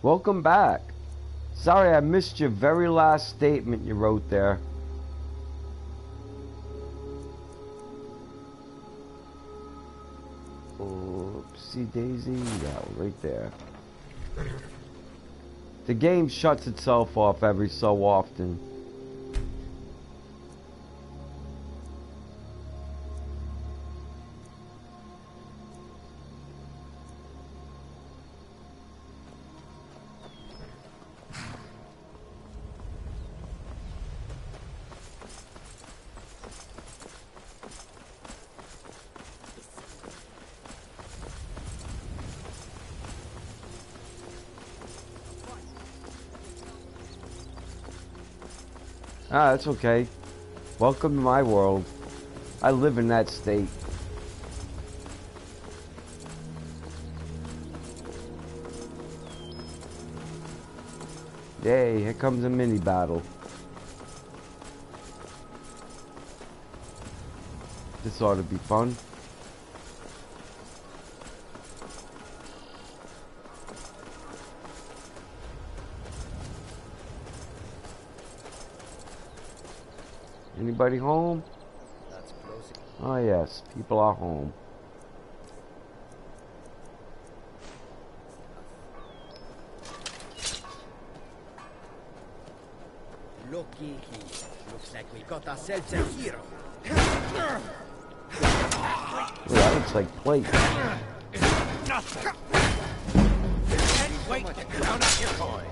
Welcome back. Sorry I missed your very last statement you wrote there. Oopsie daisy. Yeah, right there. The game shuts itself off every so often. Ah, that's okay. Welcome to my world. I live in that state. Yay, here comes a mini battle. This ought to be fun. Anybody home? Oh yes, people are home. Looky here. Looks like we got ourselves a hero. Ooh, that looks like plate. Nothing. Wait to count out your coin.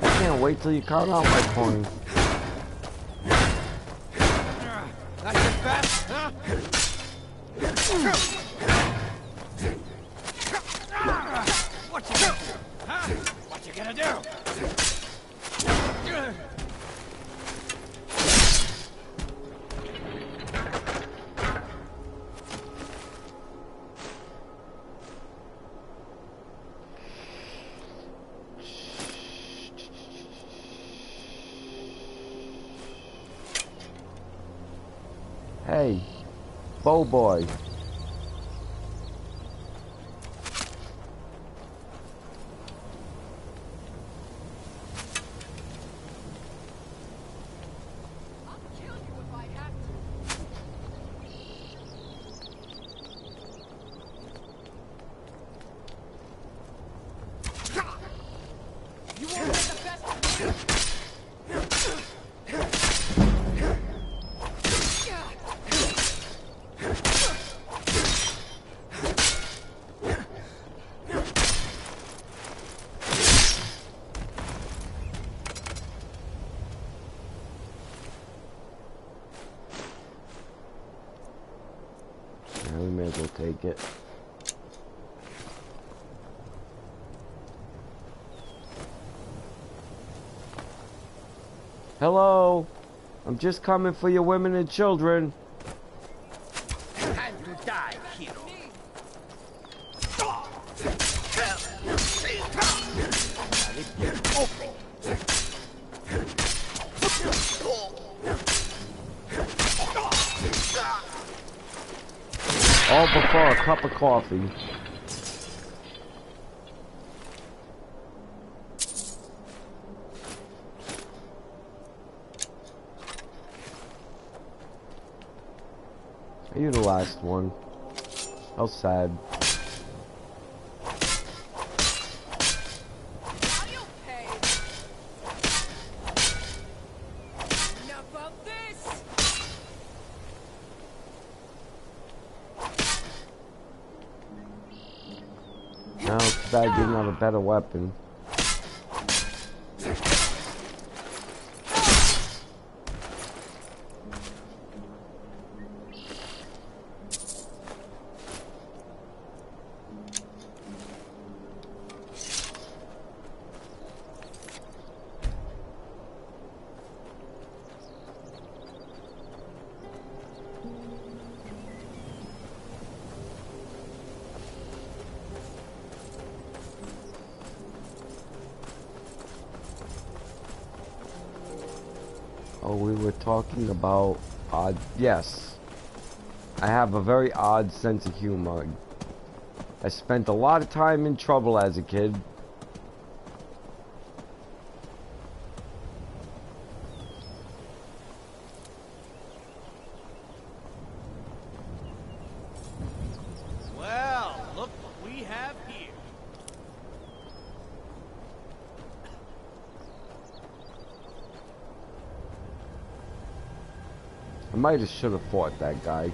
I can't wait till you count out my coin. That's your best, huh? What you gonna do? Huh? What you gonna do? Hey, bow boy. We may as well take it. Hello, I'm just coming for your women and children. Time to die, hero. All before a cup of coffee. Are you the last one? How sad. Now it's bad getting out a better weapon. Oh, we were talking about odd. Yes, I have a very odd sense of humor. I spent a lot of time in trouble as a kid. Well, look what we have here. I might have should have fought that guy.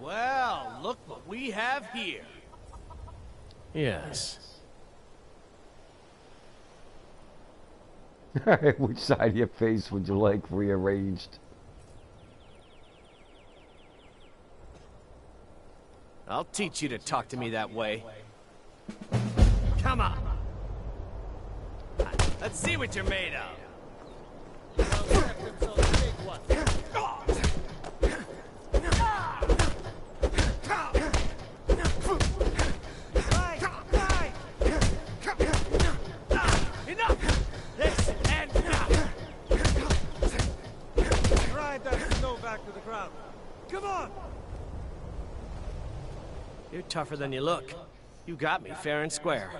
Well, look what we have here. Yes. Which side of your face would you like rearranged? I'll teach you to talk to me that way. Come on. Let's see what you're made of. Come on! You're tougher than you look. You got me fair and square.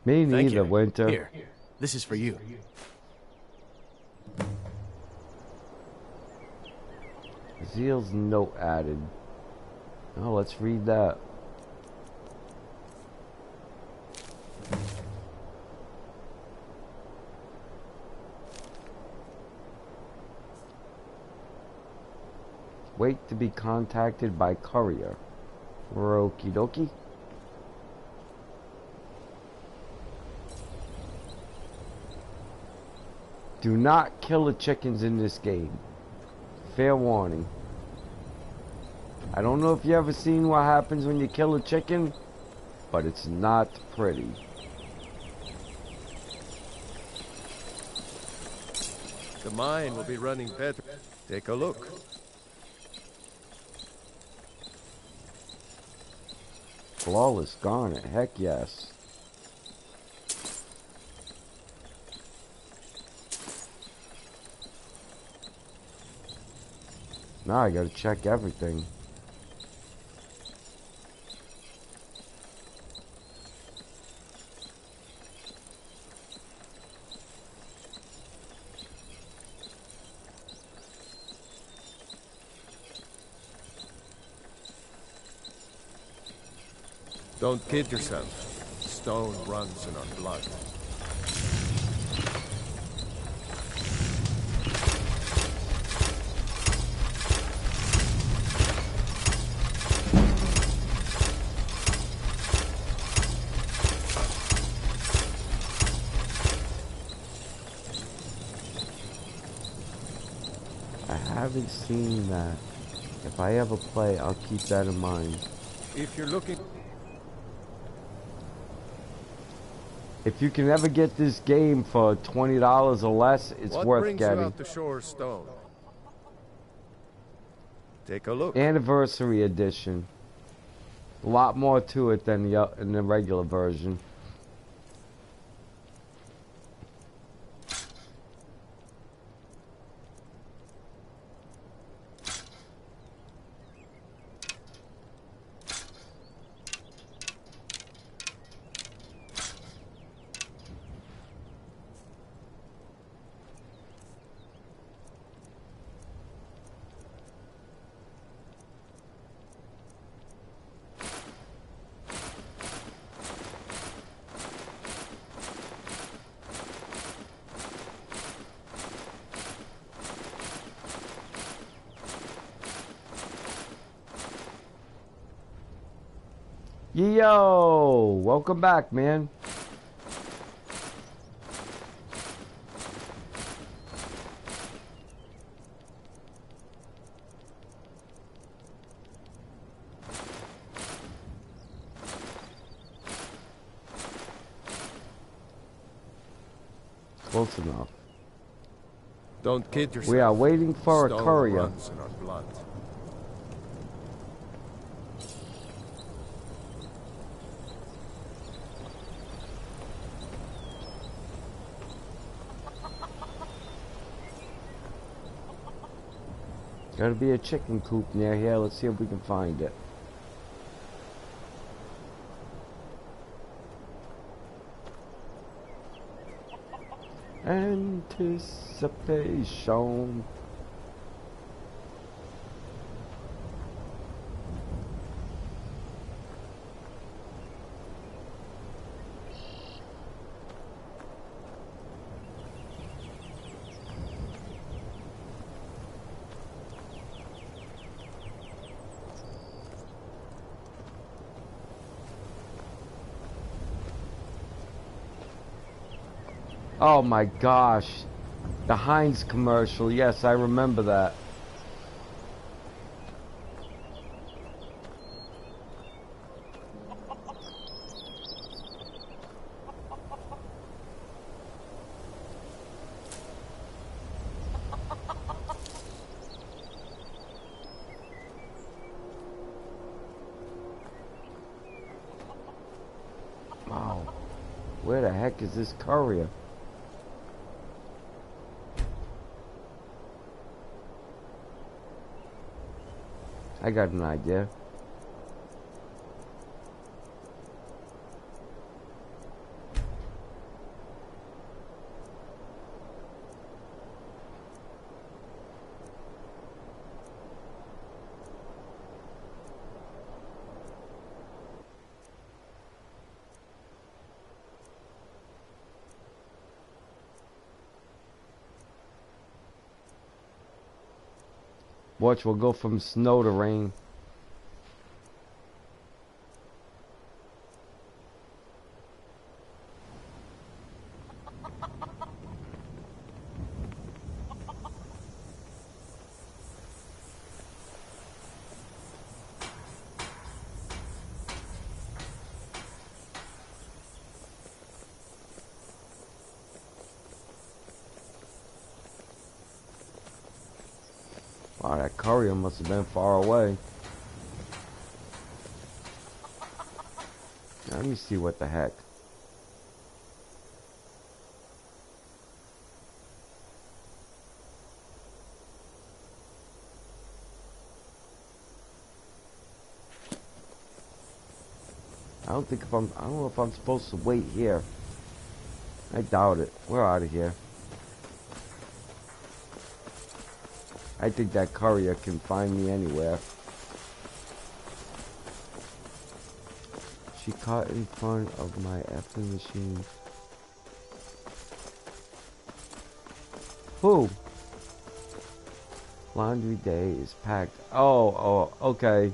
Me Thank neither, you. Winter. Here, this is for you. Zeal's note added. Oh, let's read that. Wait to be contacted by courier. Okie dokie. Do not kill the chickens in this game. Fair warning. I don't know if you ever seen what happens when you kill a chicken, but it's not pretty. The mine will be running better. Take a look. Flawless garnet, heck yes. Now I gotta check everything. Don't kid yourself. Stone runs in our blood. I haven't seen that. If I ever play, I'll keep that in mind. If you're looking... If you can ever get this game for $20 or less, it's What worth brings you getting. out the shore stone? Take a look. Anniversary edition. A lot more to it than in the regular version. Yo, welcome back, man. Close enough. Don't kid yourself. We are waiting for a Stone courier. runs in our blood. Gotta be a chicken coop near here. Let's see if we can find it. Anticipation. Oh my gosh, the Heinz commercial. Yes, I remember that. Wow, where the heck is this courier? I got an idea. Watch, we'll go from snow to rain. Wow, that courier must have been far away. Now, let me see what the heck. I don't know if I'm supposed to wait here. I doubt it. We're out of here. I think that courier can find me anywhere. She caught in front of my effing machine. Who? Laundry day is packed. Oh, okay.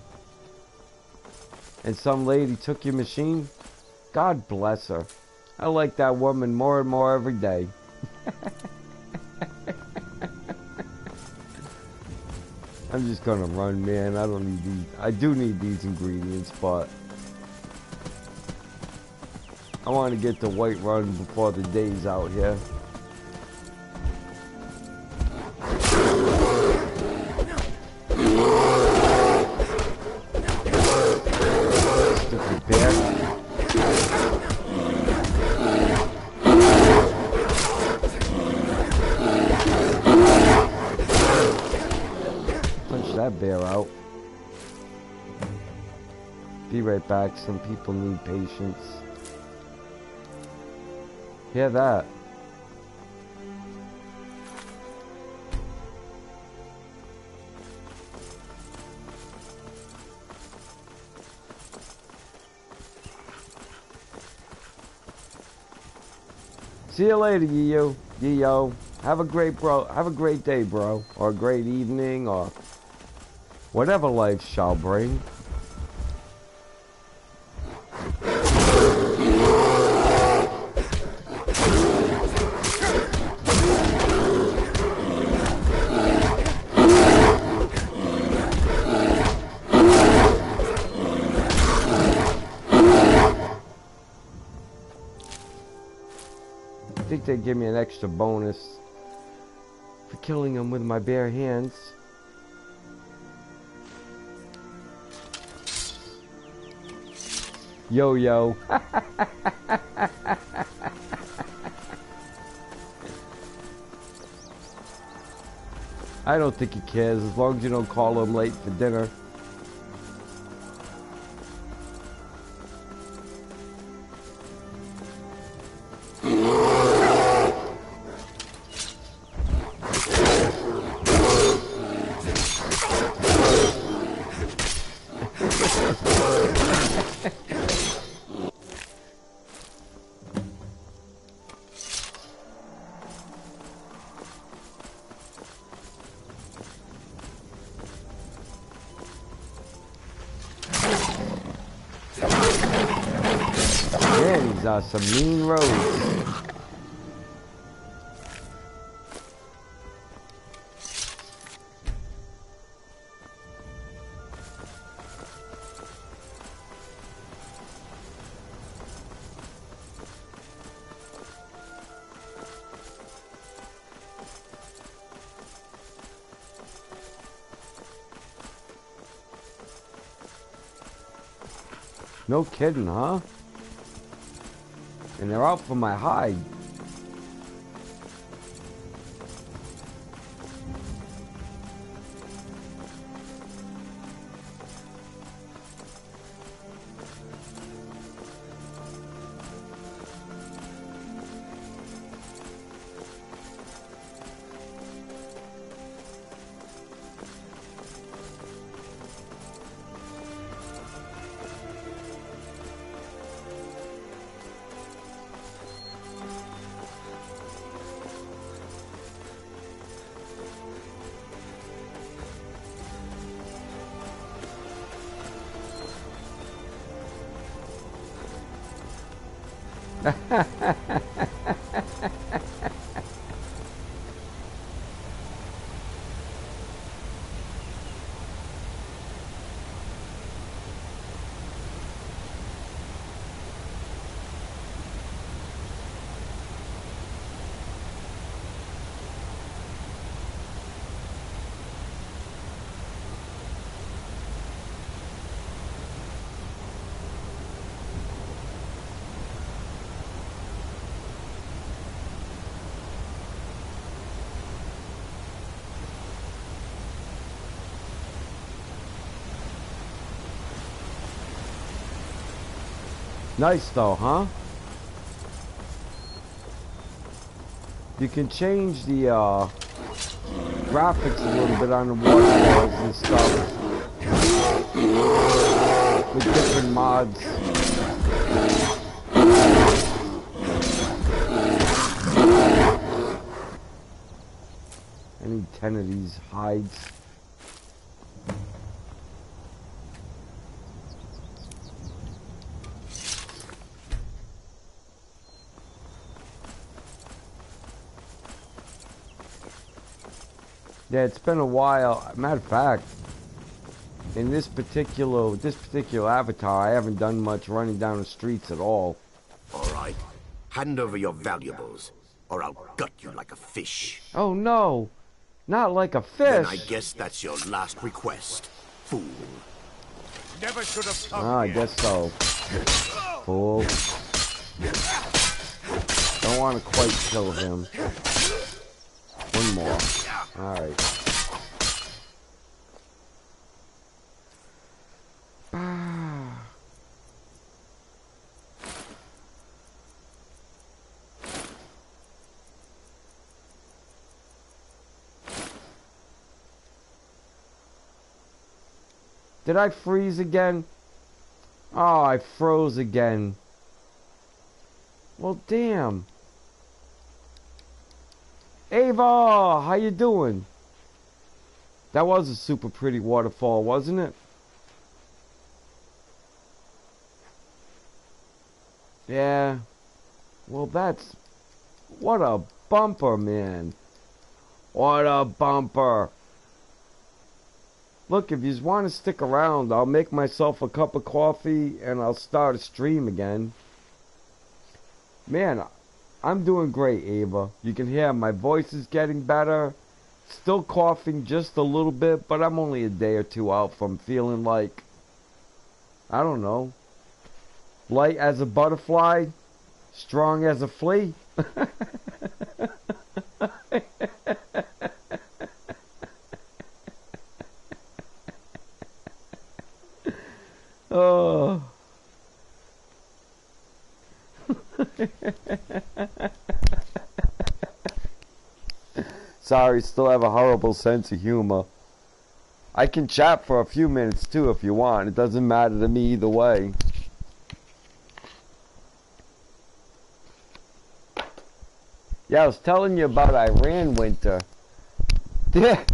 And some lady took your machine? God bless her. I like that woman more and more every day. I'm just gonna run, man. I don't need these. I do need these ingredients, but I want to get the white run before the day's out here. Stupid bear. That bear out. Be right back. Some people need patience. Hear that? See you later, Yo. Have a great day, bro. Or a great evening, or whatever life shall bring. I think they give me an extra bonus for killing them with my bare hands. Yo. I don't think he cares as long as you don't call him late for dinner. Man, these are some mean roads. No kidding, huh? And they're out for my hide. Nice though, huh? You can change the graphics a little bit on the waterfalls and stuff with different mods. I need 10 of these hides. Yeah, it's been a while. Matter of fact, in this particular avatar, I haven't done much running down the streets at all. All right. Hand over your valuables, or I'll gut you like a fish. Oh no, not like a fish. Then I guess that's your last request, fool. Never should have come I here. guess so. Fool. Don't want to quite kill him. One more. Alright. Did I freeze again? Oh, I froze again. Well, damn. Ava, how you doing? That was a super pretty waterfall, wasn't it? Yeah. Well, that's... What a bumper, man. What a bumper. Look, if you want to stick around, I'll make myself a cup of coffee and I'll start a stream again. Man, I'm doing great, Ava. You can hear my voice is getting better. Still coughing just a little bit, but I'm only a day or two out from feeling like, I don't know, light as a butterfly, strong as a flea. Oh. Sorry, still have a horrible sense of humor. I can chat for a few minutes too if you want. It doesn't matter to me either way. Yeah, I was telling you about Iran winter. They're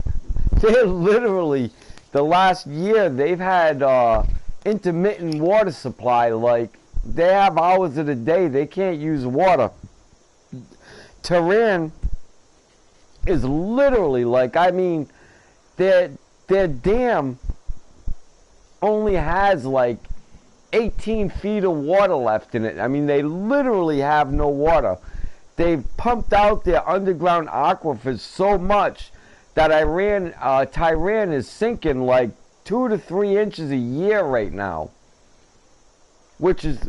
literally, the last year, they've had intermittent water supply. Like, they have hours of the day they can't use water. Tehran is literally like, I mean, their dam only has like 18 feet of water left in it. I mean, they literally have no water. They've pumped out their underground aquifers so much that Tehran is sinking like 2 to 3 inches a year right now, which is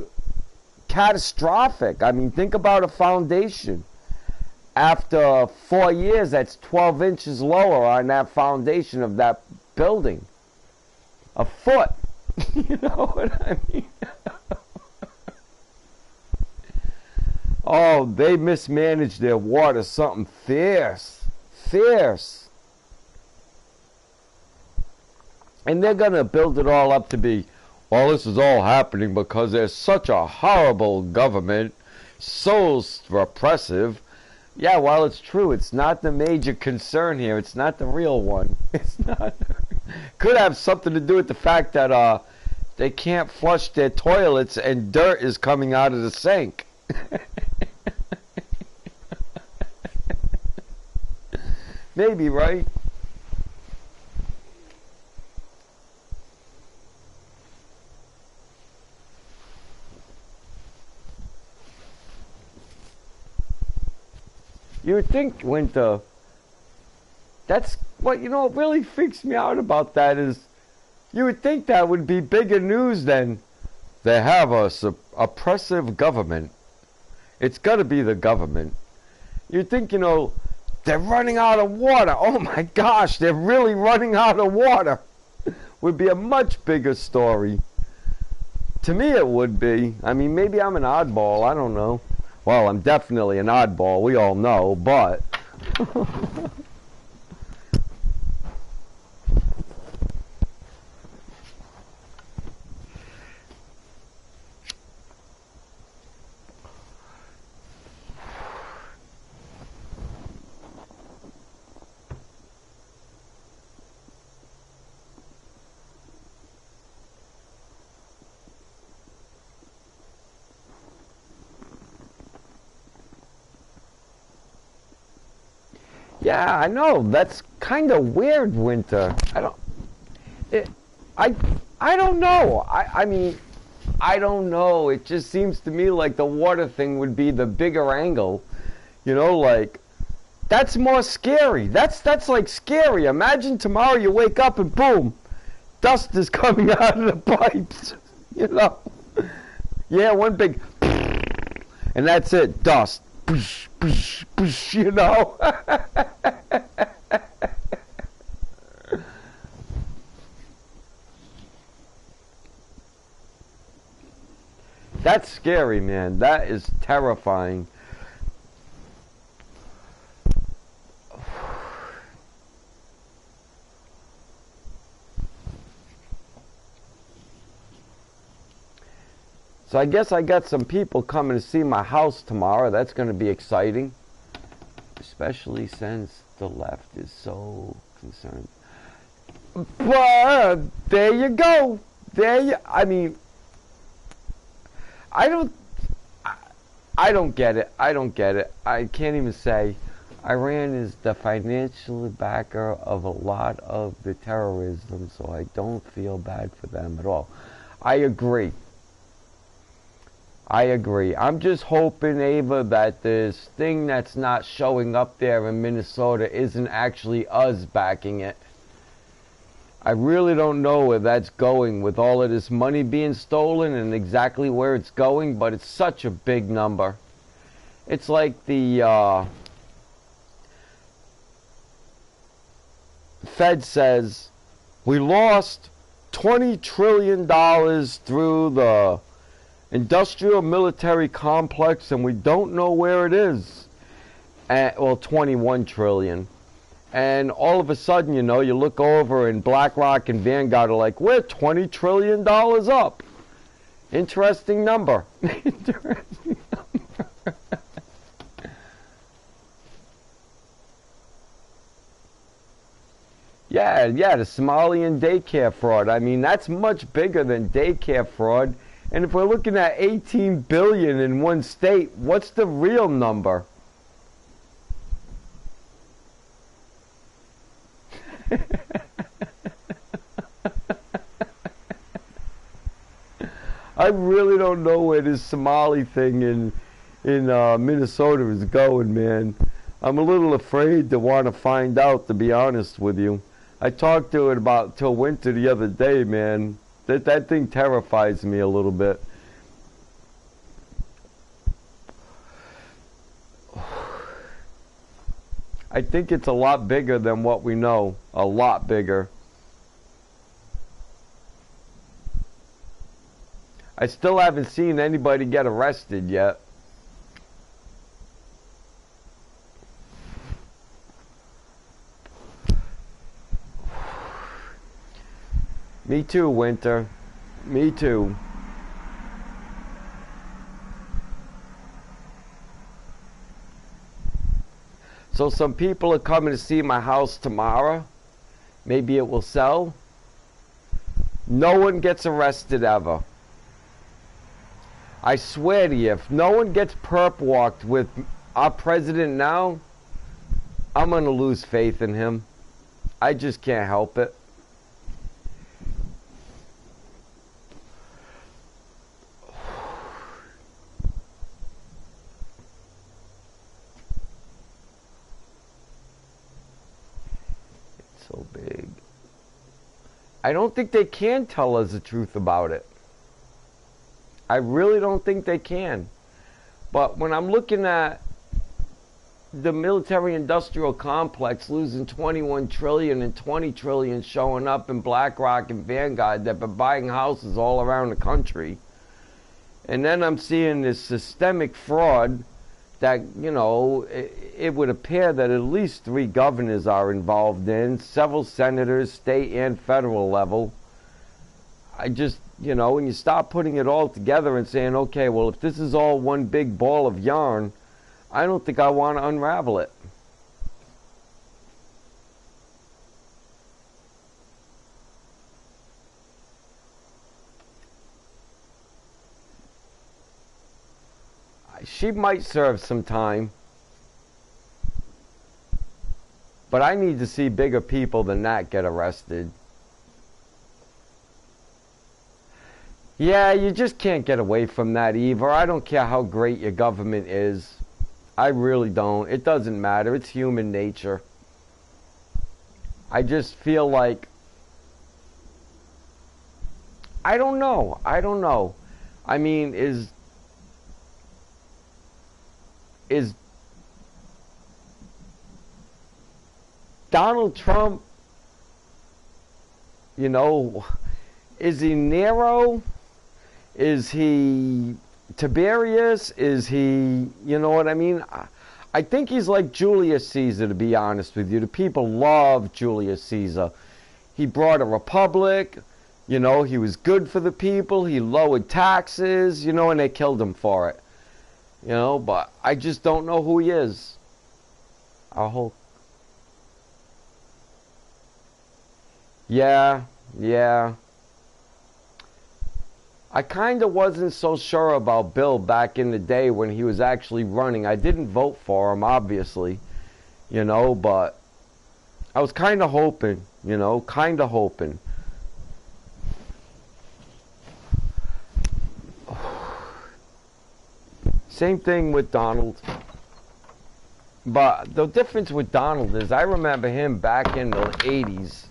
catastrophic. I mean, think about a foundation. After 4 years, that's 12 inches lower on that foundation of that building. A foot. You know what I mean? Oh, they mismanaged their water something fierce. Fierce. And they're going to build it all up to be, well, this is all happening because there's such a horrible government, so repressive. Yeah, well, it's true. It's not the major concern here. It's not the real one. It's not. Could have something to do with the fact that they can't flush their toilets and dirt is coming out of the sink. Maybe, right? You would think winter. That's what, you know, what really freaks me out about that is you would think that would be bigger news than they have a oppressive government. It's got to be the government. You'd think, you know, they're running out of water. Oh my gosh, they're really running out of water. Would be a much bigger story. To me it would be. I mean, maybe I'm an oddball. I don't know. Well, I'm definitely an oddball. We all know, but... Yeah, I know. That's kind of weird, winter. I don't know. I mean, I don't know. It just seems to me like the water thing would be the bigger angle. You know, like, that's more scary. That's like scary. Imagine tomorrow you wake up and boom, dust is coming out of the pipes. You know? Yeah, one big, and that's it, dust. You know? That's scary, man. That is terrifying. So I guess I got some people coming to see my house tomorrow. That's going to be exciting. Especially since the left is so concerned. But there you go. I mean, I don't get it. I don't get it. I can't even say. Iran is the financial backer of a lot of the terrorism, so I don't feel bad for them at all. I agree. I'm just hoping, Ava, that this thing that's not showing up there in Minnesota isn't actually us backing it. I really don't know where that's going with all of this money being stolen and exactly where it's going, but it's such a big number. It's like the Fed says, we lost $20 trillion through the industrial military complex, and we don't know where it is. Well, 21 trillion. And all of a sudden, you know, you look over and BlackRock and Vanguard are like, we're $20 trillion up. Interesting number. Interesting number. Yeah, the Somalian daycare fraud. I mean, that's much bigger than daycare fraud. And if we're looking at 18 billion in one state, what's the real number? I really don't know where this Somali thing in Minnesota is going, man. I'm a little afraid to want to find out, to be honest with you. I talked to it about till winter the other day, man. That thing terrifies me a little bit. I think it's a lot bigger than what we know. A lot bigger. I still haven't seen anybody get arrested yet. Me too, Winter. Me too. So some people are coming to see my house tomorrow. Maybe it will sell. No one gets arrested ever. I swear to you, if no one gets perp walked with our president now, I'm going to lose faith in him. I just can't help it. It's so big. I don't think they can tell us the truth about it. I really don't think they can. But when I'm looking at the military-industrial complex losing 21 trillion and 20 trillion showing up in BlackRock and Vanguard that been buying houses all around the country, and then I'm seeing this systemic fraud that, you know, it would appear that at least 3 governors are involved in, several senators, state and federal level. I just, you know, when you start putting it all together and saying, okay, well, if this is all one big ball of yarn, I don't think I want to unravel it. She might serve some time, but I need to see bigger people than that get arrested. Yeah, you just can't get away from that, Eva. I don't care how great your government is. I really don't. It doesn't matter. It's human nature. I just feel like... I don't know. I don't know. I mean, is Donald Trump, you know, is he Nero? Is he Tiberius? Is he, you know what I mean? I think he's like Julius Caesar, to be honest with you. The people love Julius Caesar. He brought a republic, you know, he was good for the people, he lowered taxes, you know, and they killed him for it. You know, but I just don't know who he is. Yeah. I kind of wasn't so sure about Bill back in the day when he was actually running. I didn't vote for him, obviously, you know, but I was kind of hoping, you know, kind of hoping. Same thing with Donald. But the difference with Donald is I remember him back in the 80s.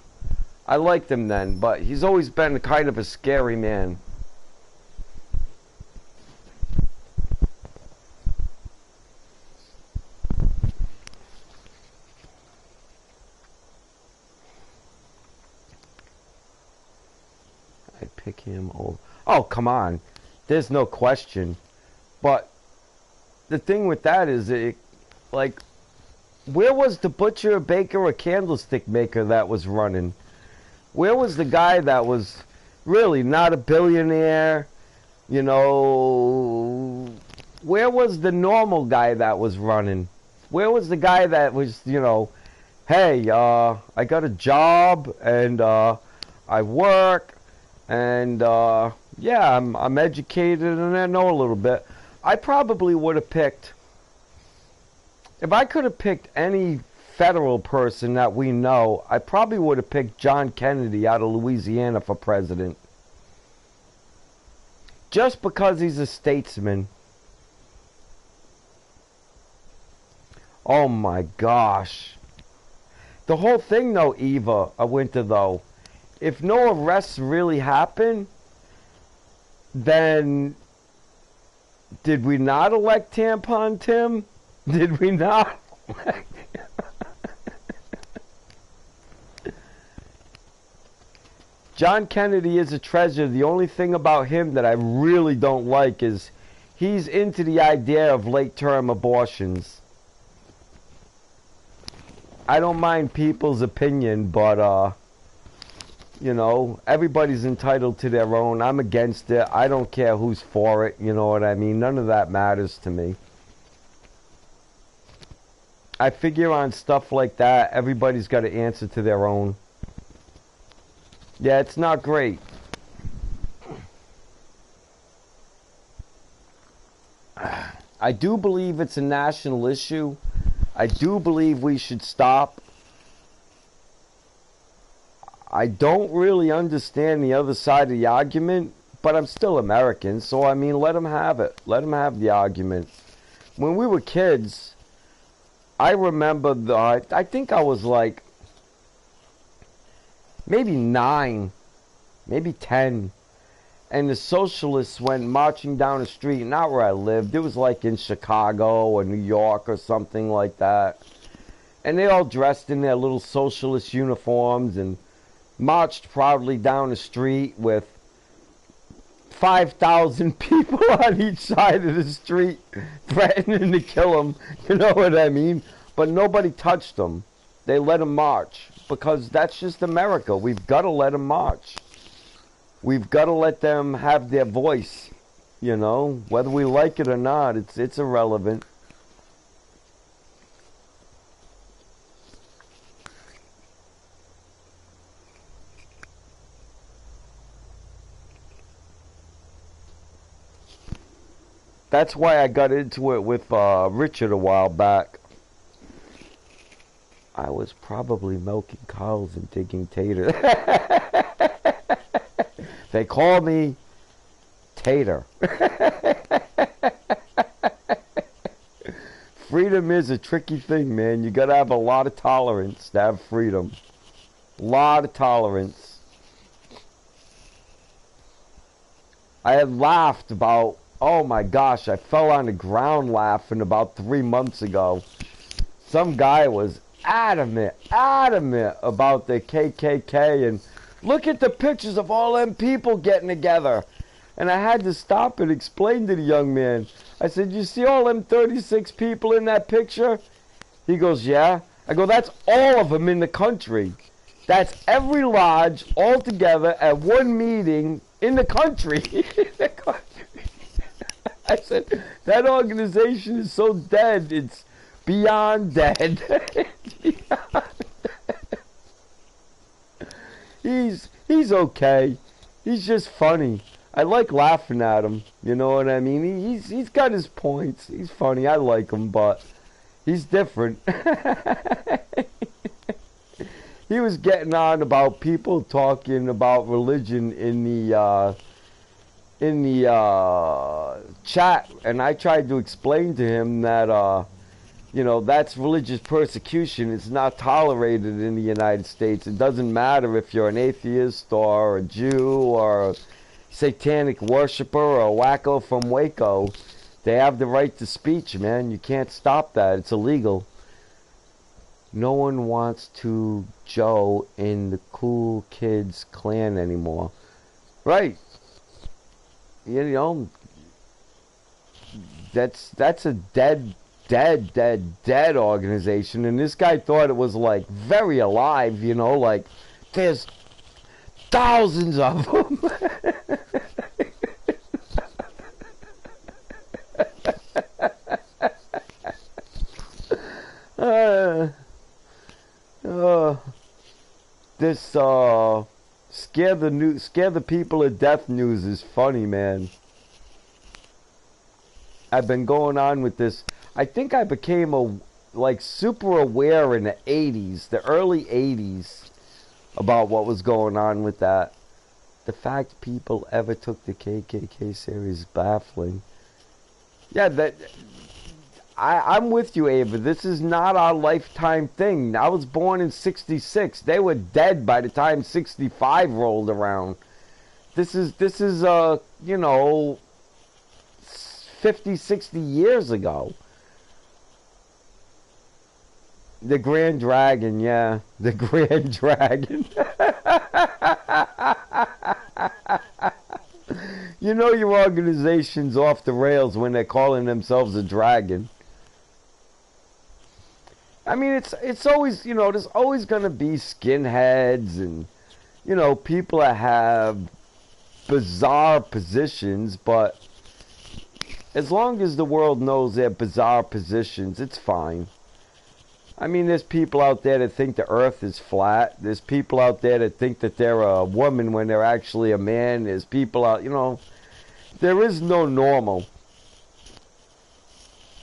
I liked him then, but he's always been kind of a scary man. I'd pick him over. Oh, come on. There's no question. But the thing with that is, like, where was the butcher, baker, or candlestick maker that was running? Where was the guy that was really not a billionaire? You know, where was the normal guy that was running? Where was the guy that was, you know, hey, I got a job and I work and yeah, I'm educated and I know a little bit. I probably would have picked, if I could have picked any federal person that we know, I probably would have picked John Kennedy out of Louisiana for president. Just because he's a statesman. Oh my gosh. The whole thing though, Eva, Winter though, if no arrests really happen, then did we not elect Tampon Tim? Did we not elect John Kennedy is a treasure. The only thing about him that I really don't like is he's into the idea of late-term abortions. I don't mind people's opinion, but, you know, everybody's entitled to their own. I'm against it. I don't care who's for it, you know what I mean? None of that matters to me. I figure on stuff like that, everybody's got to answer to their own. Yeah, it's not great. I do believe it's a national issue. I do believe we should stop. I don't really understand the other side of the argument, but I'm still American, so I mean, let them have it. Let them have the argument. When we were kids, I remember, I think I was like, maybe 9, maybe 10, and the socialists went marching down the street, not where I lived, it was like in Chicago or New York or something like that, and they all dressed in their little socialist uniforms and marched proudly down the street with 5,000 people on each side of the street threatening to kill them, you know what I mean? But nobody touched them. They let them march. Because that's just America. We've got to let them march. We've got to let them have their voice. You know, whether we like it or not, it's irrelevant. That's why I got into it with Richard a while back. I was probably milking cows and digging tater. They call me Tater. Freedom is a tricky thing, man. You gotta have a lot of tolerance to have freedom. A lot of tolerance. I had laughed about, oh my gosh, I fell on the ground laughing about 3 months ago. Some guy was adamant about the KKK, and look at the pictures of all them people getting together. And I had to stop and explain to the young man. I said, you see all them 36 people in that picture? He goes, yeah. I go, that's all of them in the country. That's every lodge all together at one meeting in the country. I said, that organization is so dead, it's beyond dead. He's okay. He's just funny. I like laughing at him. You know what I mean? He's got his points. He's funny. I like him, but he's different. He was getting on about people talking about religion in the chat, and I tried to explain to him that you know, that's religious persecution. It's not tolerated in the United States. It doesn't matter if you're an atheist or a Jew or a satanic worshiper or a wacko from Waco. They have the right to speech, man. You can't stop that. It's illegal. No one wants to Joe in the Cool Kids clan anymore. Right. You know, that's a dead organization, and this guy thought it was like very alive, you know, like there's thousands of them. This scare the people to death news is funny, man. I've been going on with this. I think I became super aware in the 80s, the early 80s, about what was going on with that. The fact people ever took the KKK series is baffling. Yeah, I'm with you, Ava. This is not our lifetime thing. I was born in 66. They were dead by the time 65 rolled around. This is you know, 50, 60 years ago. The Grand Dragon, yeah. The Grand Dragon. You know your organization's off the rails when they're calling themselves a dragon. I mean, it's always, you know, there's always going to be skinheads and, you know, people that have bizarre positions, but as long as the world knows their bizarre positions, it's fine. I mean, there's people out there that think the earth is flat. There's people out there that think that they're a woman when they're actually a man. There's people out, you know, there is no normal.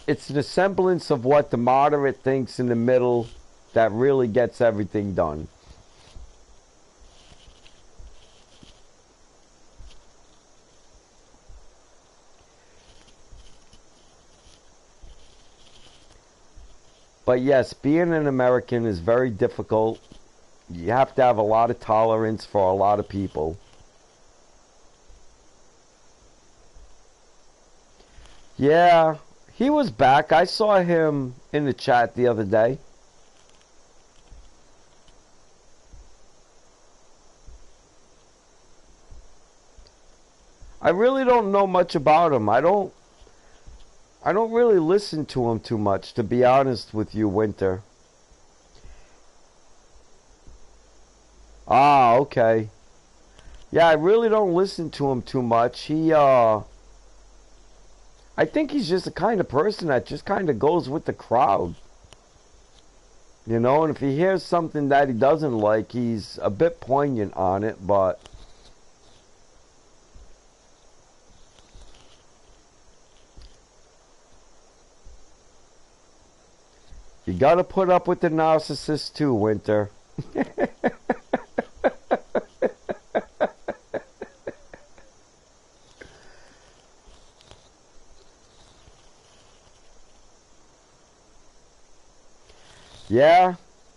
It's the semblance of what the moderate thinks in the middle that really gets everything done. But yes, being an American is very difficult. You have to have a lot of tolerance for a lot of people. Yeah, he was back. I saw him in the chat the other day. I really don't know much about him. I don't really listen to him too much, to be honest with you, Winter. Ah, okay. Yeah, I really don't listen to him too much. I think he's just the kind of person that just kind of goes with the crowd. You know, and if he hears something that he doesn't like, he's a bit poignant on it, but you gotta put up with the narcissist too, Winter.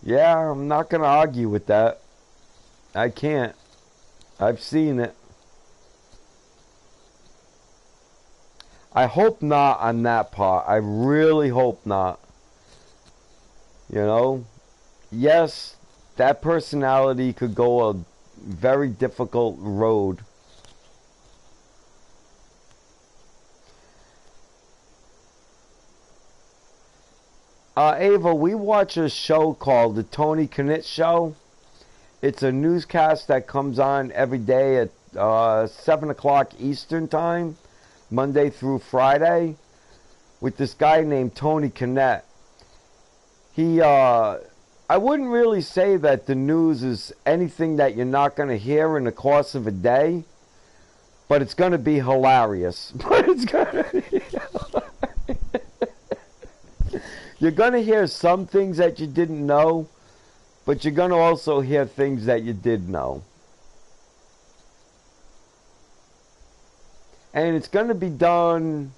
Yeah, I'm not gonna argue with that. I can't. I've seen it. I hope not on that part. I really hope not. You know? Yes, that personality could go a very difficult road. Ava, we watch a show called The Tony Knit Show. It's a newscast that comes on every day at 7 o'clock Eastern Time, Monday through Friday, with this guy named Tony Knit. I wouldn't really say that the news is anything that you're not going to hear in the course of a day, but it's going to be hilarious. But it's going to be You're going to hear some things that you didn't know, but you're going to also hear things that you did know. And it's going to be done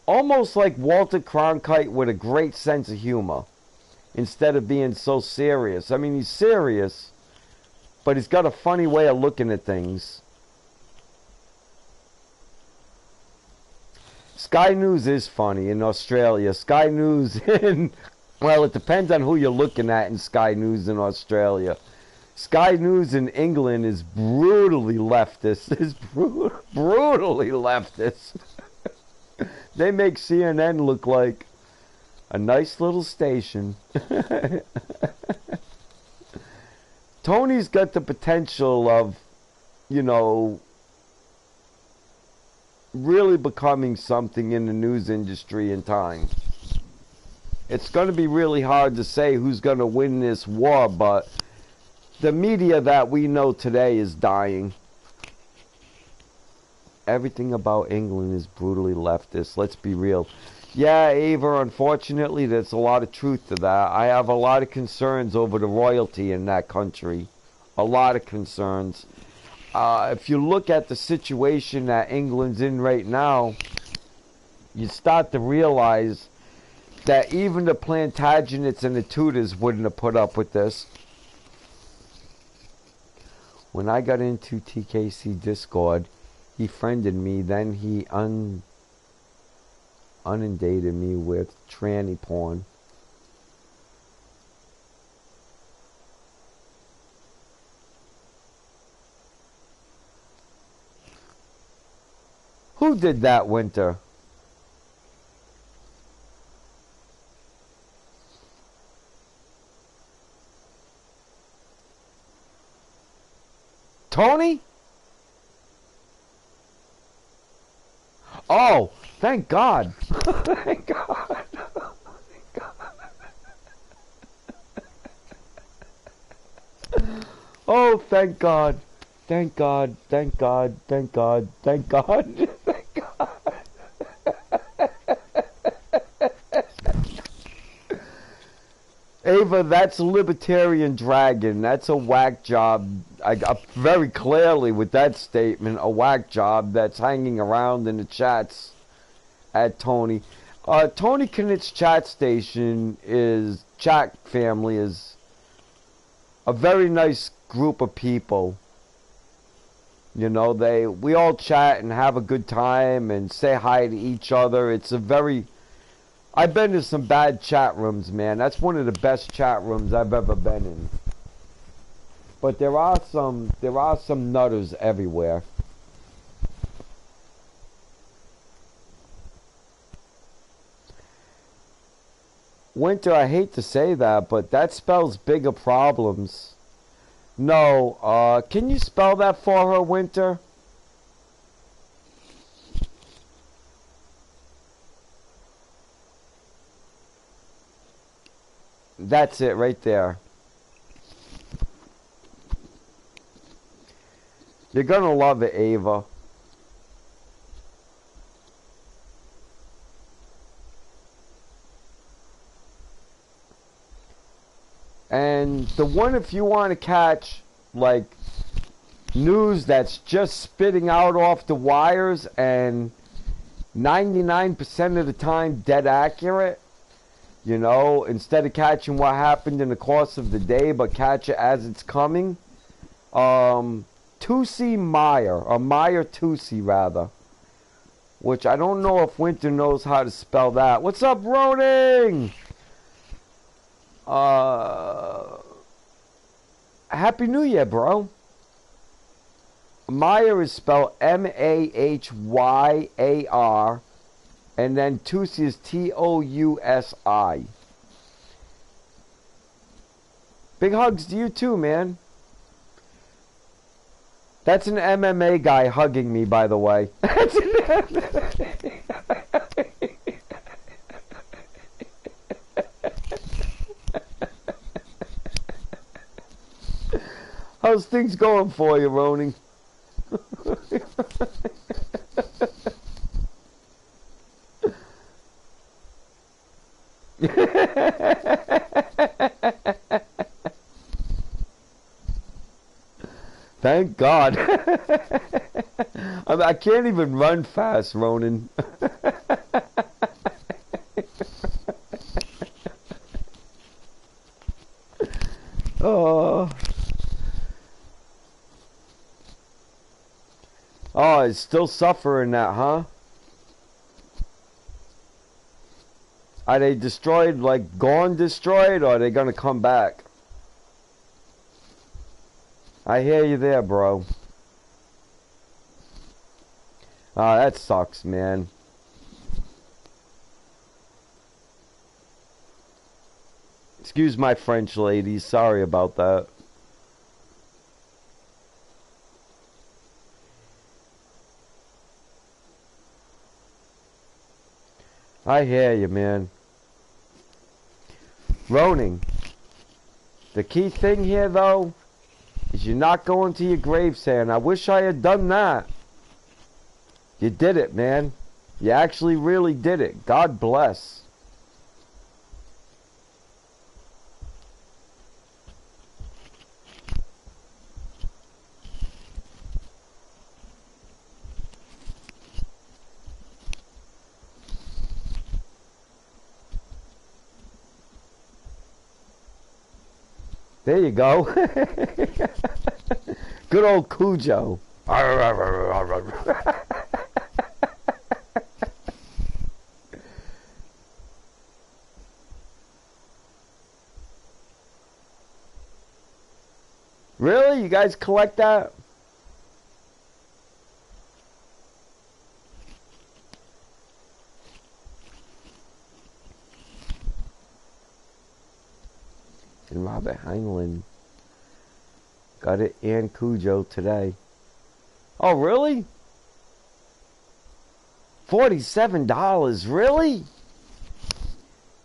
almost like Walter Cronkite with a great sense of humor, instead of being so serious. I mean, he's serious, but he's got a funny way of looking at things. Sky News is funny in Australia. Sky News in... Well, it depends on who you're looking at in Sky News in Australia. Sky News in England is brutally leftist. Is brutally leftist. They make CNN look like a nice little station. Tony's got the potential of, you know, really becoming something in the news industry in time. It's going to be really hard to say who's going to win this war, but the media that we know today is dying. Everything about England is brutally leftist. Let's be real. Yeah, Ava, unfortunately, there's a lot of truth to that. I have a lot of concerns over the royalty in that country. A lot of concerns. If you look at the situation that England's in right now, you start to realize that even the Plantagenets and the Tudors wouldn't have put up with this. When I got into TKC Discord, he friended me, then he inundated me with tranny porn. Who did that, Winter? Tony? Oh, thank God. Thank God. Thank God. Oh, thank God. Thank God. Thank God. Thank God. Thank God. Thank God. Ava, that's a libertarian dragon. That's a whack job. I got very clearly with that statement, a whack job that's hanging around in the chats at Tony. Tony Knit's chat station is, chat family is a very nice group of people. You know, we all chat and have a good time and say hi to each other. It's a very, I've been to some bad chat rooms, man. That's one of the best chat rooms I've ever been in. But there are some nutters everywhere. Winter, I hate to say that, but that spells bigger problems. No, can you spell that for her, Winter? That's it right there. You're gonna love it, Ava. And the one, if you want to catch like news that's just spitting out off the wires and 99% of the time dead accurate, you know, instead of catching what happened in the course of the day, but catch it as it's coming. Tusi Meyer, or Meyer Tusi rather, which I don't know if Winter knows how to spell that. What's up, Roning? Happy New Year, bro. Meyer is spelled M-A-H-Y-A-R, and then Tusi is T-O-U-S-I. Big hugs to you too, man. That's an MMA guy hugging me, by the way. That's an MMA. How's things going for you, Roning? Thank God. I can't even run fast, Ronan. Oh, it's still suffering that, huh? Are they destroyed, like gone destroyed, or are they gonna come back? I hear you there, bro. Ah, that sucks, man. Excuse my French, ladies. Sorry about that. I hear you, man. Roning. The key thing here, though, is you're not going to your grave saying, I wish I had done that. You did it, man. You actually really did it. God bless. There you go. Good old Cujo. Really? You guys collect that? And Robert Heinlein got it and Cujo today. Oh, really? $47, really?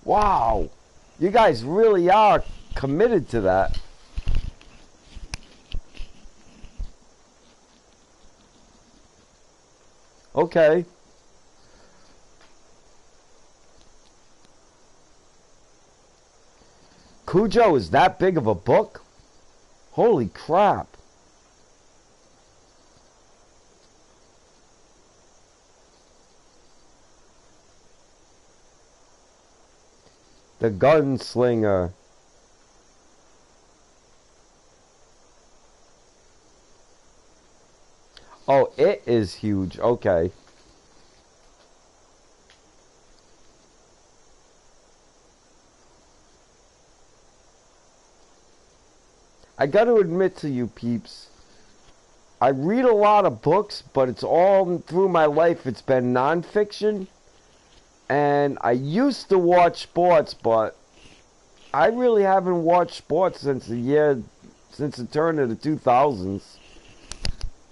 Wow. You guys really are committed to that. Okay. Cujo is that big of a book? Holy crap. The Gunslinger. Oh, it is huge. Okay. I got to admit to you peeps, I read a lot of books, but it's all through my life it's been nonfiction. And I used to watch sports, but I really haven't watched sports since the turn of the 2000s.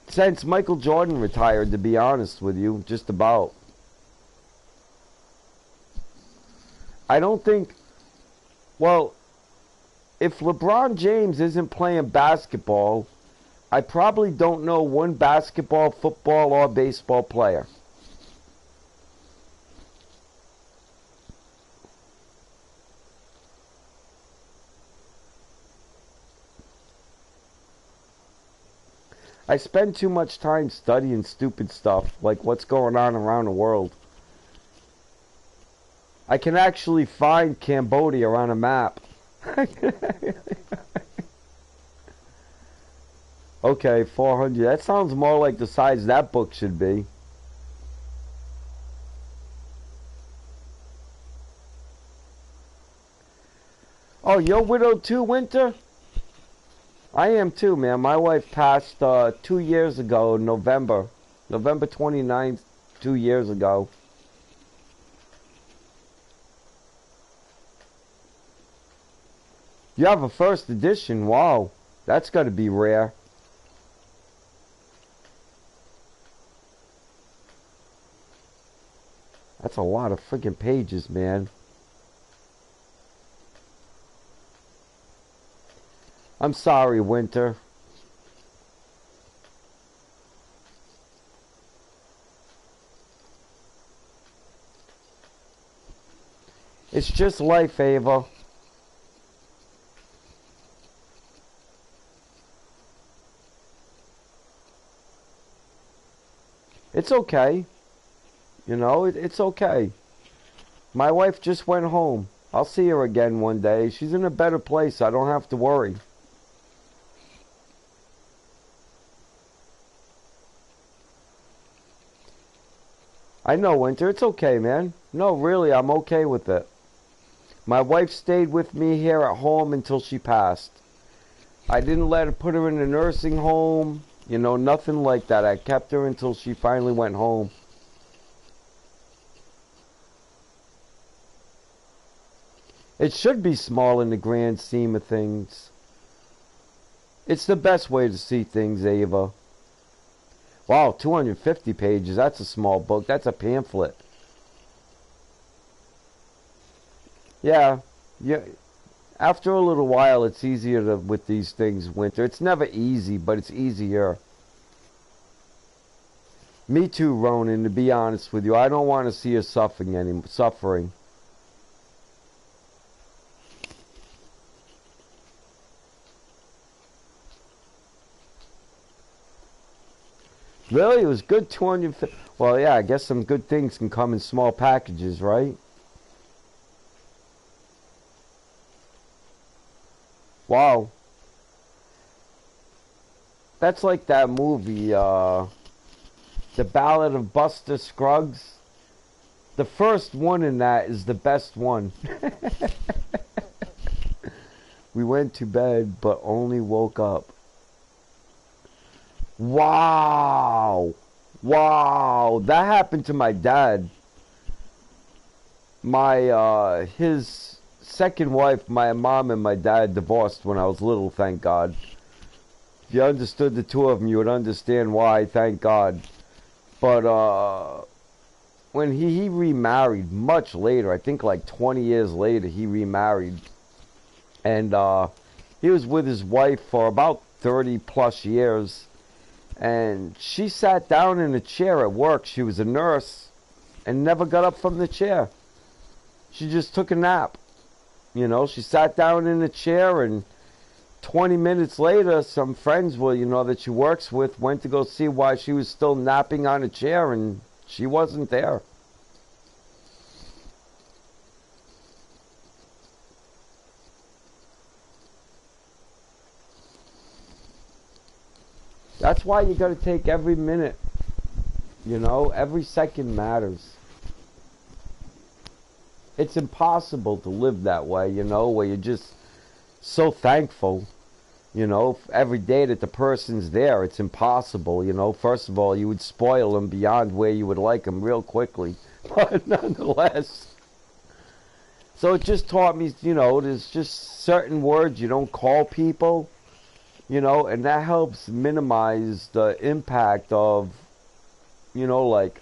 Since Michael Jordan retired, to be honest with you, just about. I don't think, well, if LeBron James isn't playing basketball, I probably don't know one basketball, football, or baseball player. I spend too much time studying stupid stuff, like what's going on around the world. I can actually find Cambodia on a map. Okay, 400. That sounds more like the size that book should be. Oh, you're widowed too, Winter? I am too, man. My wife passed 2 years ago, November 29th, 2 years ago. You have a first edition. Wow, that's got to be rare. That's a lot of freaking pages, man. I'm sorry, Winter. It's just life, Ava. It's okay. You know, it's okay. My wife just went home. I'll see her again one day. She's in a better place. I don't have to worry. I know, Winter. It's okay, man. No, really, I'm okay with it. My wife stayed with me here at home until she passed. I didn't let her put her in a nursing home. You know, nothing like that. I kept her until she finally went home. It should be small in the grand scheme of things. It's the best way to see things, Ava. Wow, 250 pages. That's a small book. That's a pamphlet. Yeah. After a little while, it's easier with these things, Winter. It's never easy, but it's easier. Me too, Ronan, to be honest with you. I don't want to see her suffering. Really? It was good 250. Well, yeah, I guess some good things can come in small packages, right? Wow. That's like that movie, The Ballad of Buster Scruggs. The first one in that is the best one. We went to bed, but only woke up. Wow. Wow. That happened to my dad. His second wife, my mom and my dad divorced when I was little, thank God. If you understood the two of them, you would understand why, thank God. But when he remarried much later, I think like 20 years later, he remarried. And he was with his wife for about 30 plus years. And she sat down in a chair at work. She was a nurse and never got up from the chair. She just took a nap. You know, she sat down in a chair, and 20 minutes later, some friends that she works with went to go see why she was still napping on a chair, and she wasn't there. That's why you got to take every minute. You know, every second matters. It's impossible to live that way, you know, where you're just so thankful, you know, every day that the person's there. It's impossible, you know. First of all, you would spoil them beyond where you would like them real quickly. But nonetheless. So it just taught me, you know, there's just certain words you don't call people. You know, and that helps minimize the impact of, you know, like,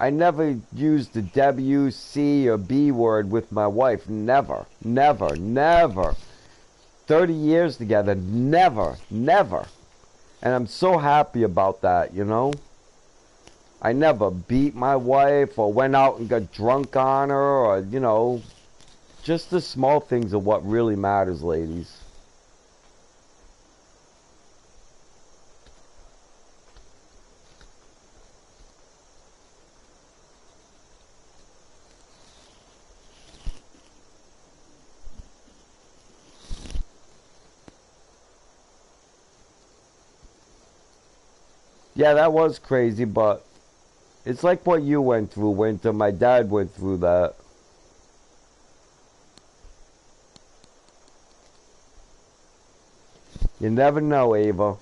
I never used the W, C, or B word with my wife. Never, never, never. 30 years together, never, never. And I'm so happy about that, you know. I never beat my wife or went out and got drunk on her or, you know, just the small things are what really matters, ladies. Yeah, that was crazy, but it's like what you went through, Winter. My dad went through that. You never know, Ava.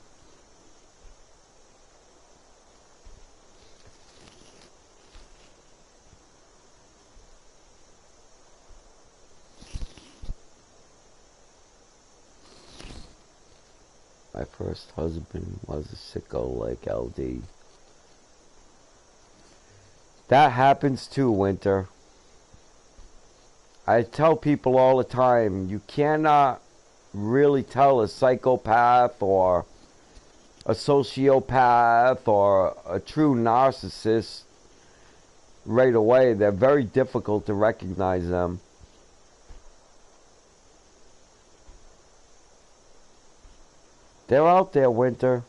My first husband was a sicko like LD. That happens too, Winter. I tell people all the time, you cannot really tell a psychopath or a sociopath or a true narcissist right away. They're very difficult to recognize them. They're out there, Winter.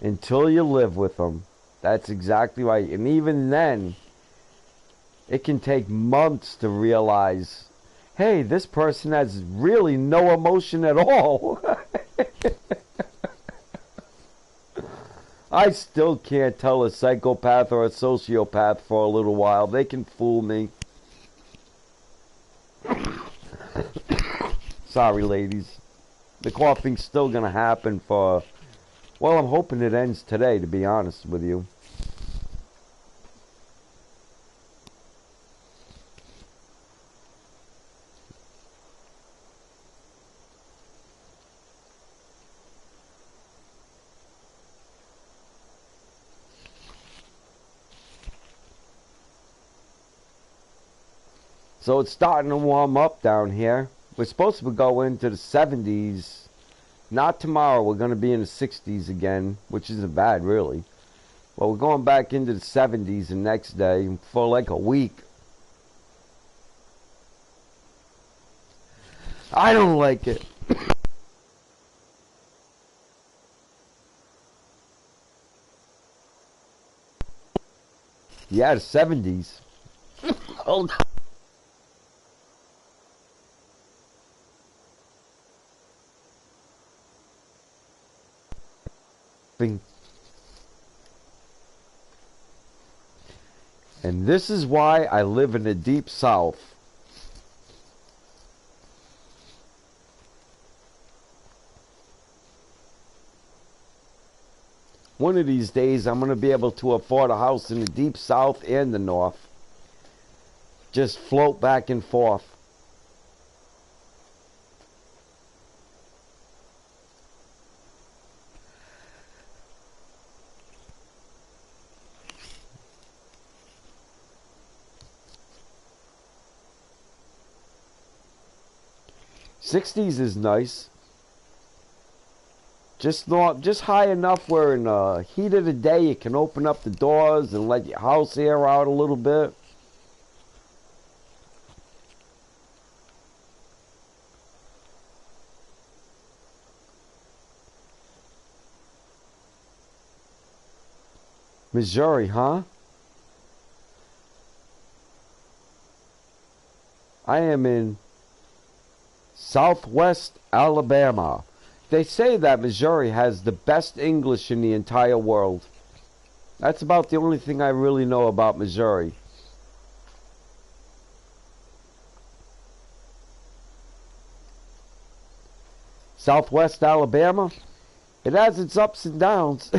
Until you live with them. That's exactly right. And even then, it can take months to realize, hey, this person has really no emotion at all. I still can't tell a psychopath or a sociopath for a little while. They can fool me. Sorry, ladies. The coughing's still gonna happen for... Well, I'm hoping it ends today, to be honest with you. So it's starting to warm up down here. We're supposed to go into the 70s. Not tomorrow. We're going to be in the 60s again, which isn't bad, really. But we're going back into the 70s the next day for like a week. I don't like it. Yeah, the 70s. Hold on. And this is why I live in the deep south. One of these days I'm going to be able to afford a house in the deep south and the north. Just float back and forth. '60s is nice. Just high enough where in the heat of the day you can open up the doors and let your house air out a little bit. Missouri, huh? I am in Southwest Alabama. They say that Missouri has the best English in the entire world. That's about the only thing I really know about Missouri. Southwest Alabama, it has its ups and downs.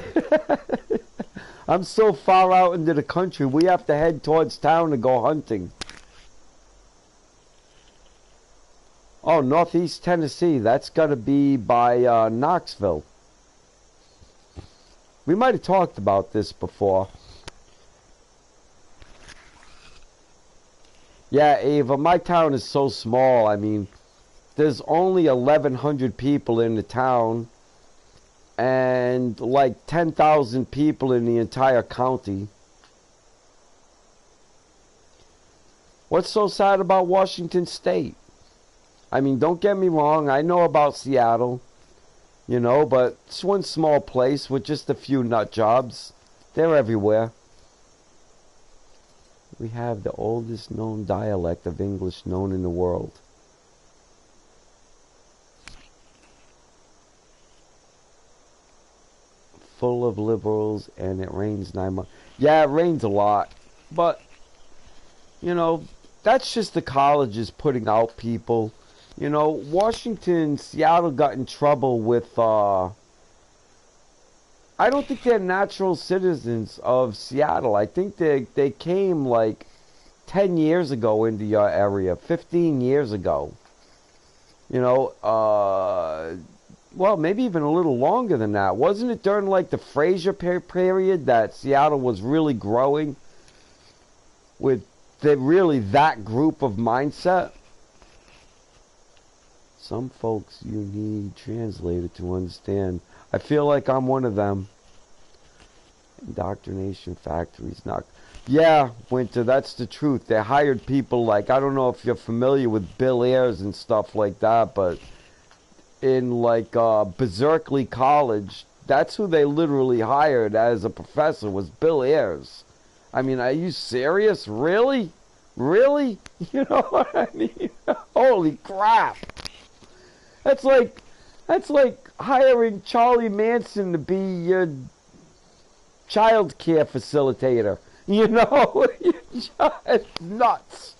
I'm so far out into the country, we have to head towards town to go hunting. Oh, Northeast Tennessee. That's got to be by Knoxville. We might have talked about this before. Yeah, Ava, my town is so small. I mean, there's only 1,100 people in the town and like 10,000 people in the entire county. What's so sad about Washington State? I mean, don't get me wrong, I know about Seattle, you know, but it's one small place with just a few nut jobs. They're everywhere. We have the oldest known dialect of English known in the world. Full of liberals, and it rains 9 months. Yeah, it rains a lot, but, you know, that's just the colleges putting out people. You know, Washington, Seattle got in trouble with, I don't think they're natural citizens of Seattle. I think they came like 10 years ago into your area, 15 years ago. You know, well, maybe even a little longer than that. Wasn't it during like the Fraser period that Seattle was really growing with that group of mindset? Some folks you need translated to understand. I feel like I'm one of them. Indoctrination factories not. Yeah, Winter, that's the truth. They hired people like, I don't know if you're familiar with Bill Ayers and stuff like that, but in like Berkeley College, that's who they literally hired as a professor, was Bill Ayers. I mean, are you serious? Really? Really? You know what I mean? Holy crap. That's like hiring Charlie Manson to be your child care facilitator. You know, you're just nuts.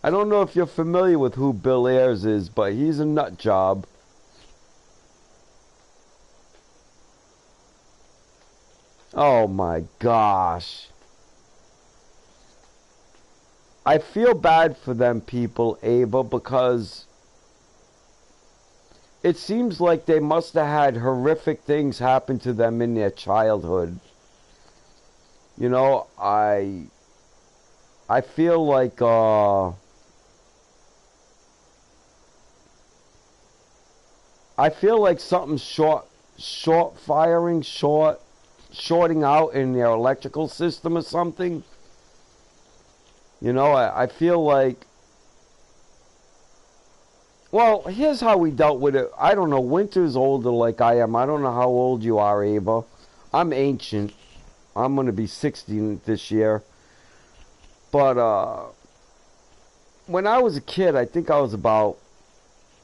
I don't know if you're familiar with who Bill Ayers is, but he's a nut job. Oh my gosh. I feel bad for them people, Ava, because it seems like they must have had horrific things happen to them in their childhood. You know, I feel like something's shorting out in their electrical system or something. You know, I feel like, well, here's how we dealt with it. I don't know, Winter's older like I am. I don't know how old you are, Ava. I'm ancient. I'm going to be 60 this year. But when I was a kid, I think I was about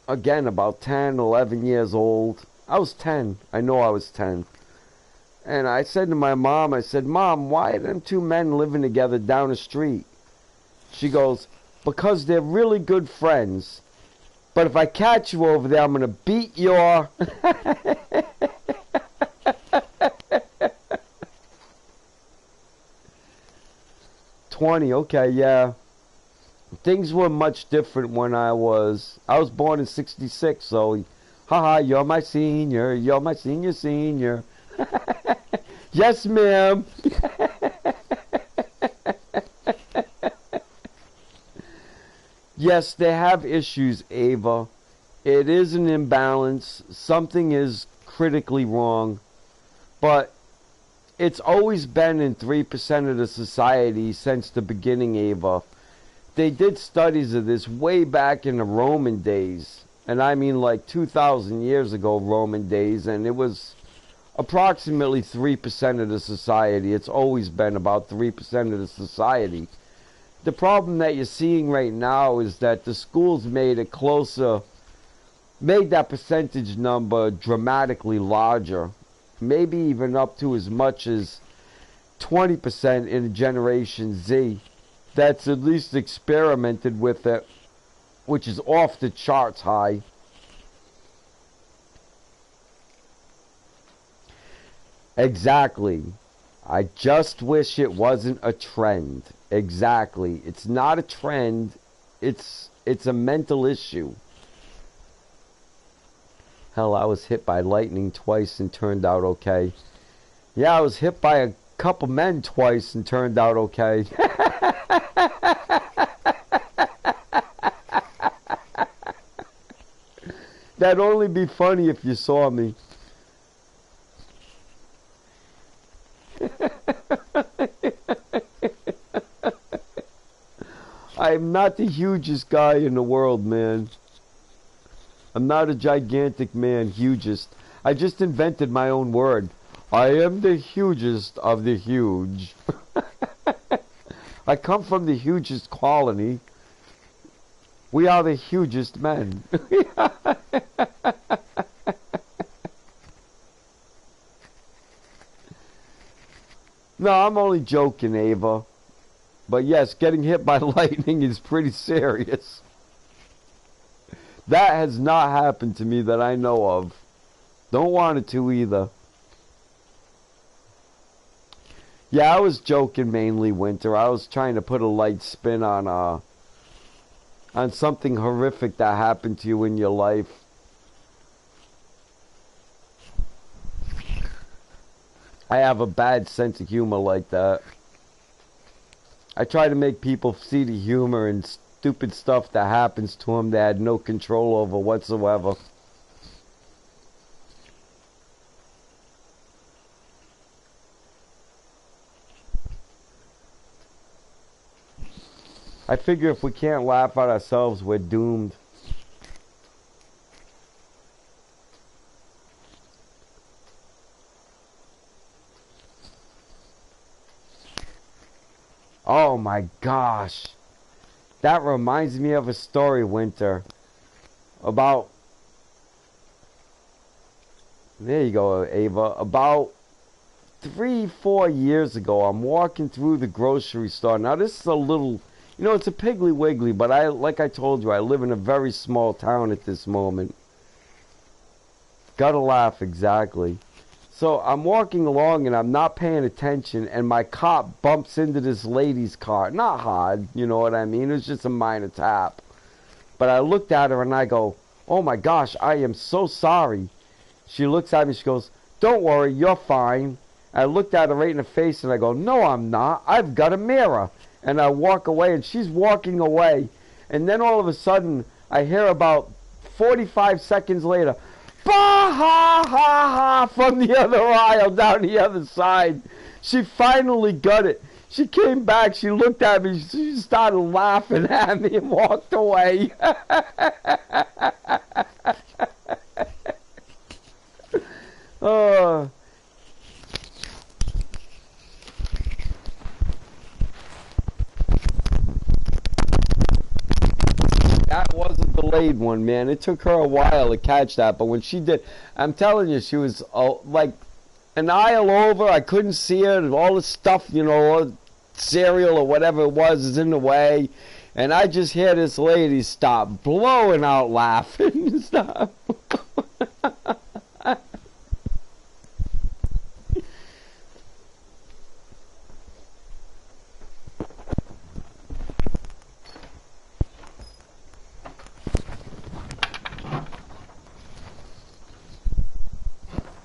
10, 11 years old. I was 10. I know I was 10. And I said to my mom, I said, Mom, why are them two men living together down the street? She goes, because they're really good friends. But if I catch you over there, I'm going to beat your... 20, okay, yeah. Things were much different when I was born in 66, so, haha, you're my senior, senior. Yes, ma'am. Yes, they have issues, Ava. It is an imbalance. Something is critically wrong. But it's always been in 3% of the society since the beginning, Ava. They did studies of this way back in the Roman days. And I mean like 2,000 years ago, Roman days. And it was approximately 3% of the society. It's always been about 3% of the society. The problem that you're seeing right now is that the schools made that percentage number dramatically larger. Maybe even up to as much as 20% in Generation Z. That's at least experimented with it, which is off the charts high. Exactly. I just wish it wasn't a trend. Exactly. It's not a trend. It's a mental issue. Hell, I was hit by lightning twice and turned out okay. Yeah, I was hit by a couple men twice and turned out okay. That'd only be funny if you saw me. I'm not the hugest guy in the world, man. I'm not a gigantic man, hugest. I just invented my own word. I am the hugest of the huge. I come from the hugest colony. We are the hugest men. No, I'm only joking, Ava. But yes, getting hit by lightning is pretty serious. That has not happened to me that I know of. Don't want it to either. Yeah, I was joking mainly, Winter. I was trying to put a light spin on something horrific that happened to you in your life. I have a bad sense of humor like that. I try to make people see the humor in stupid stuff that happens to them they had no control over whatsoever. I figure if we can't laugh at ourselves, we're doomed. Oh my gosh. That reminds me of a story, Winter. About, there you go, Ava. About 3-4 years ago, I'm walking through the grocery store. Now this is a little, you know, it's a Piggly Wiggly, but like I told you, I live in a very small town at this moment. Gotta laugh, exactly. So I'm walking along and I'm not paying attention, and my cop bumps into this lady's car. Not hard, you know what I mean? It was just a minor tap. But I looked at her and I go, oh my gosh, I am so sorry. She looks at me, she goes, don't worry, you're fine. I looked at her right in the face and I go, no, I'm not. I've got a mirror. And I walk away and she's walking away. And then all of a sudden, I hear about 45 seconds later, bah, ha, ha, ha, from the other aisle down the other side. She finally got it. She came back, she looked at me, she started laughing at me and walked away. Oh. That was a delayed one, man. It took her a while to catch that, but when she did, I'm telling you, she was like an aisle over. I couldn't see her. All the stuff, you know, all cereal or whatever it was is in the way. And I just hear this lady stop blowing out laughing. Stop.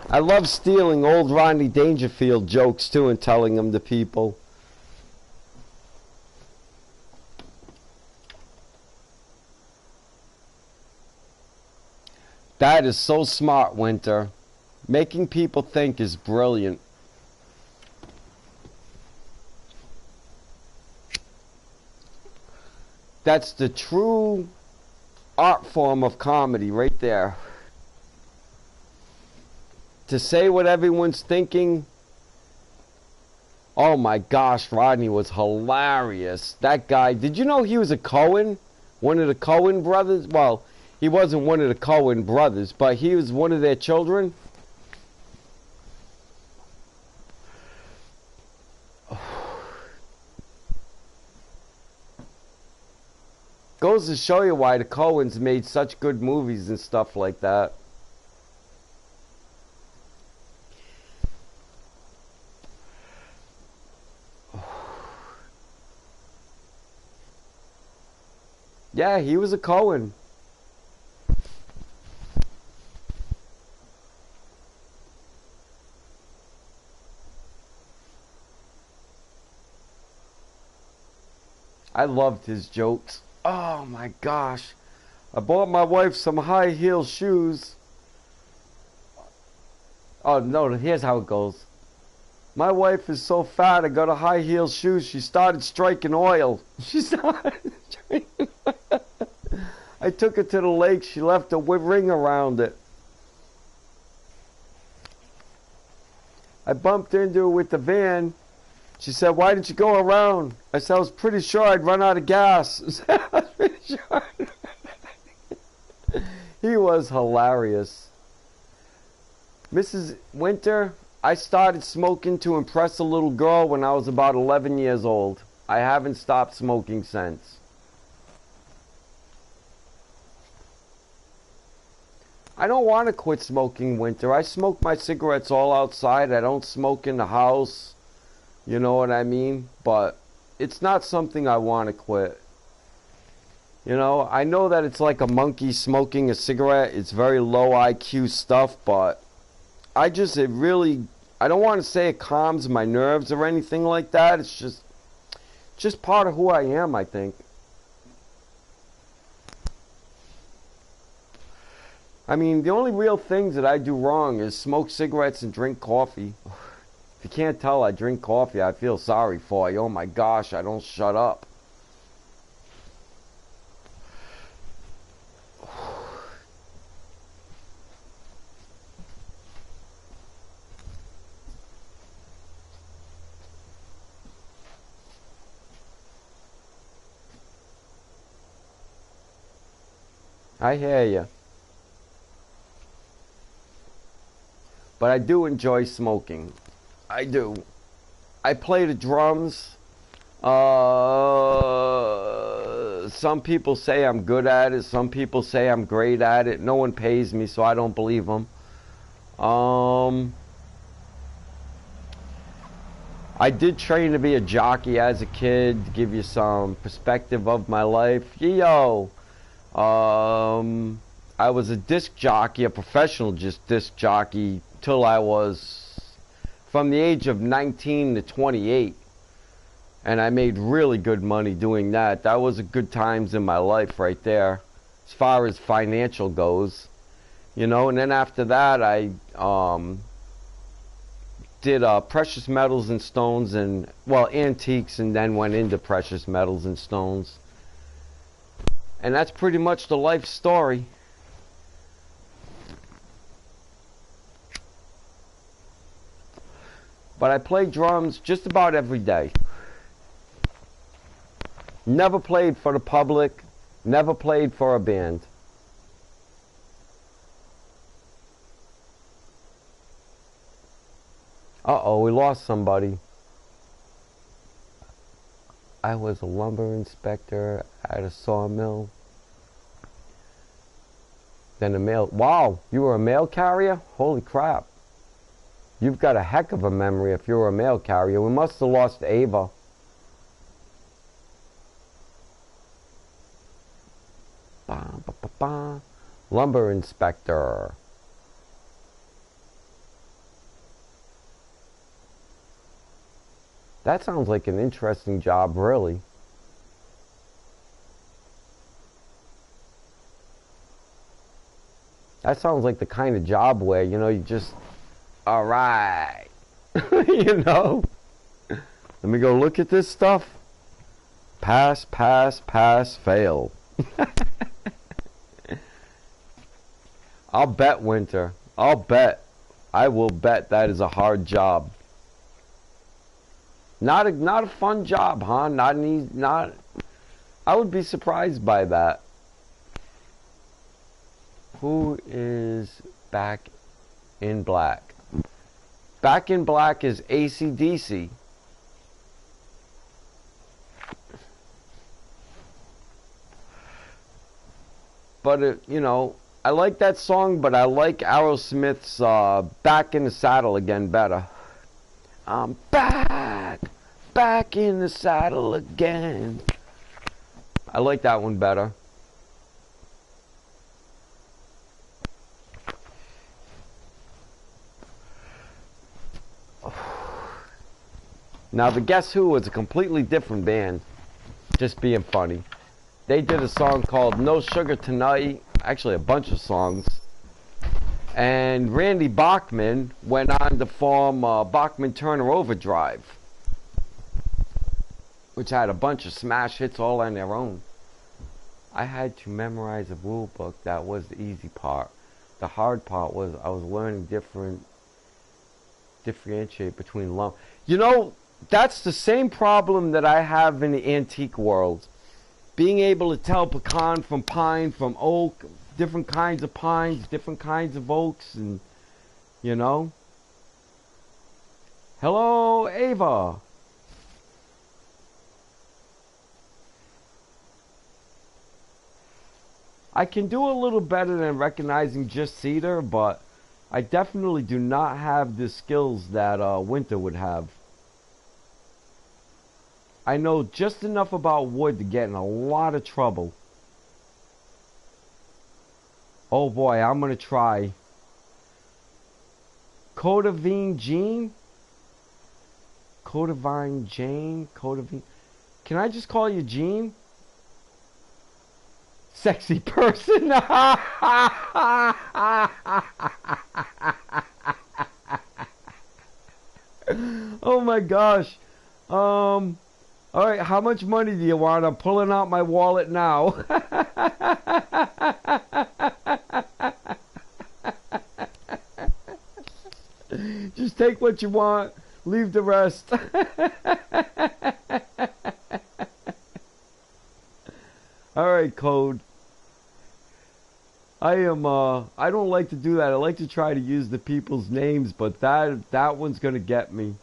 I love stealing old Rodney Dangerfield jokes too and telling them to people. That is so smart, Winter. Making people think is brilliant. That's the true art form of comedy right there. To say what everyone's thinking. Oh my gosh, Rodney was hilarious. That guy, did you know he was a Coen? One of the Coen brothers? Well, he wasn't one of the Coen brothers, but he was one of their children. Goes to show you why the Coens made such good movies and stuff like that. Yeah, he was a Coen. I loved his jokes. Oh my gosh. I bought my wife some high heel shoes. Oh no, here's how it goes. My wife is so fat, I got a high heel shoes. She started striking oil. She started striking oil. I took her to the lake. She left a ring around it. I bumped into her with the van. She said, why didn't you go around? I said, I was pretty sure I'd run out of gas. I was pretty sure. He was hilarious. Mrs. Winter, I started smoking to impress a little girl when I was about 11 years old. I haven't stopped smoking since. I don't want to quit smoking, Winter. I smoke my cigarettes all outside. I don't smoke in the house. You know what I mean? But it's not something I want to quit. You know, I know that it's like a monkey smoking a cigarette. It's very low IQ stuff, but I don't want to say it calms my nerves or anything like that. It's just part of who I am, I think. I mean, the only real things that I do wrong is smoke cigarettes and drink coffee. If you can't tell, I drink coffee. I feel sorry for you. Oh my gosh, I don't shut up. I hear you. But I do enjoy smoking. I do. I play the drums. Some people say I'm good at it. Some people say I'm great at it. No one pays me, so I don't believe them. I did train to be a jockey as a kid, to give you some perspective of my life. Yo, I was a disc jockey, a professional disc jockey, till I was from the age of 19 to 28. And I made really good money doing that. That was a good times in my life right there, as far as financial goes. You know, and then after that, I did precious metals and stones, and, well, antiques, and then went into precious metals and stones. And that's pretty much the life story. But I play drums just about every day. Never played for the public, never played for a band. Uh-oh, we lost somebody. I was a lumber inspector at a sawmill. Then a mail... Wow, you were a mail carrier? Holy crap. You've got a heck of a memory if you were a mail carrier. We must have lost Ava. Lumber inspector. That sounds like an interesting job, really. That sounds like the kind of job where, you know, you just, all right, you know. Let me go look at this stuff. Pass, pass, pass, fail. I'll bet, Winter. I'll bet. I will bet that is a hard job. Not a fun job, huh? Not. I would be surprised by that. Who is Back in Black? Back in Black is AC/DC. But you know, I like that song, but I like Aerosmith's Back in the Saddle again better. I'm back in the saddle again. I like that one better. Now the Guess Who was a completely different band. Just being funny. They did a song called No Sugar Tonight. Actually a bunch of songs. And Randy Bachman went on to form Bachman Turner Overdrive, which had a bunch of smash hits all on their own. I had to memorize a rule book. That was the easy part. The hard part was I was learning differentiate between lump. You know, that's the same problem that I have in the antique world. Being able to tell pecan from pine, from oak, different kinds of pines, different kinds of oaks, and, you know. Hello, Ava. I can do a little better than recognizing just cedar, but I definitely do not have the skills that Winter would have. I know just enough about wood to get in a lot of trouble. Oh boy, I'm gonna try. Codavine Jean? Codavine Jane? Codavine... Can I just call you Jean? Sexy person? Oh my gosh. Alright, how much money do you want? I'm pulling out my wallet now. Just take what you want, leave the rest. Alright, Code. I don't like to do that. I like to try to use the people's names, but that one's gonna get me.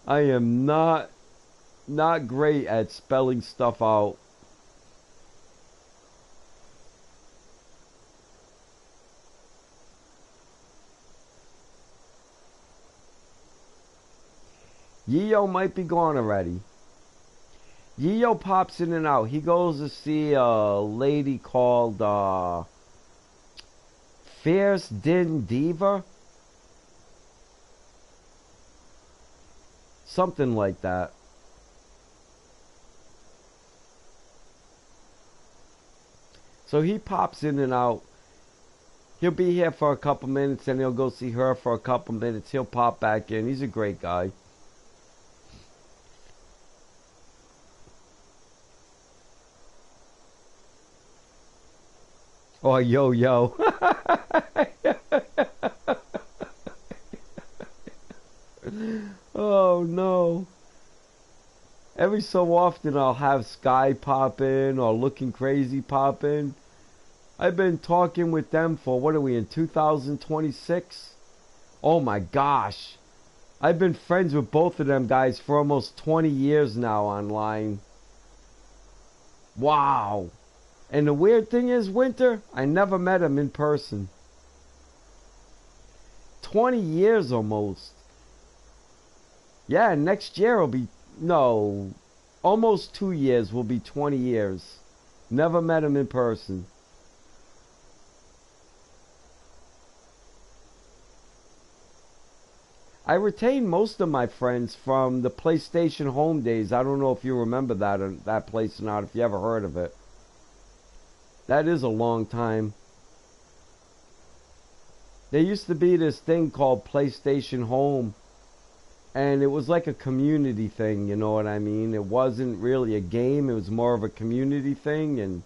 I am not great at spelling stuff out. Yeo might be gone already. Yeo pops in and out. He goes to see a lady called Fierce Din Diva. Something like that. So he pops in and out. He'll be here for a couple minutes and he'll go see her for a couple minutes. He'll pop back in. He's a great guy. Oh, yo. Oh, no. Every so often I'll have Sky pop in or Looking Crazy pop in. I've been talking with them for, what are we in, 2026? Oh my gosh. I've been friends with both of them guys for almost 20 years now online. Wow. And the weird thing is, Winter, I never met him in person. 20 years almost. Yeah, next year will be, no, almost 2 years will be 20 years. Never met him in person. I retained most of my friends from the PlayStation Home days. I don't know if you remember that place or not, if you ever heard of it. That is a long time. There used to be this thing called PlayStation Home. And it was like a community thing, you know what I mean? It wasn't really a game. It was more of a community thing. And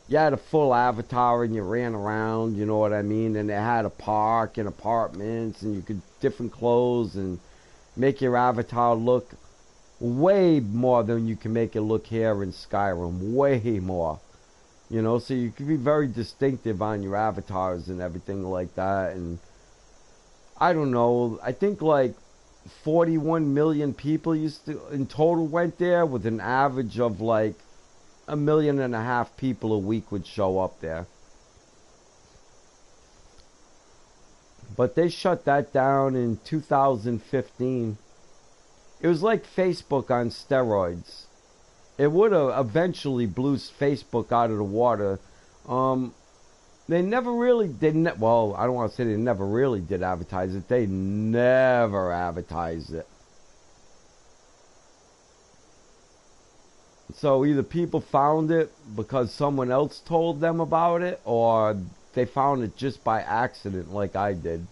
you had a full avatar and you ran around, you know what I mean? And it had a park and apartments and you could different clothes and make your avatar look way more than you can make it look here in Skyrim. Way more. You know, so you could be very distinctive on your avatars and everything like that. And I don't know, I think like 41 million people in total went there, with an average of like 1.5 million people a week would show up there. But they shut that down in 2015. It was like Facebook on steroids. It would have eventually blew Facebook out of the water. They never really did. Well, I don't want to say they never really did advertise it. They never advertised it. So either people found it because someone else told them about it, or they found it just by accident like I did.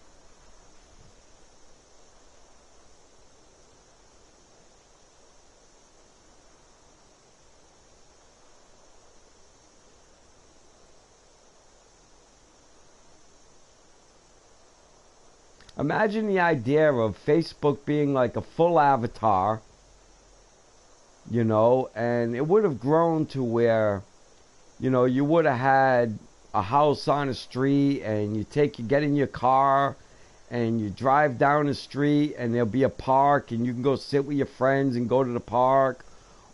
Imagine the idea of Facebook being like a full avatar, you know, and it would have grown to where, you know, you would have had a house on a street and you get in your car and you drive down the street and there'll be a park and you can go sit with your friends and go to the park.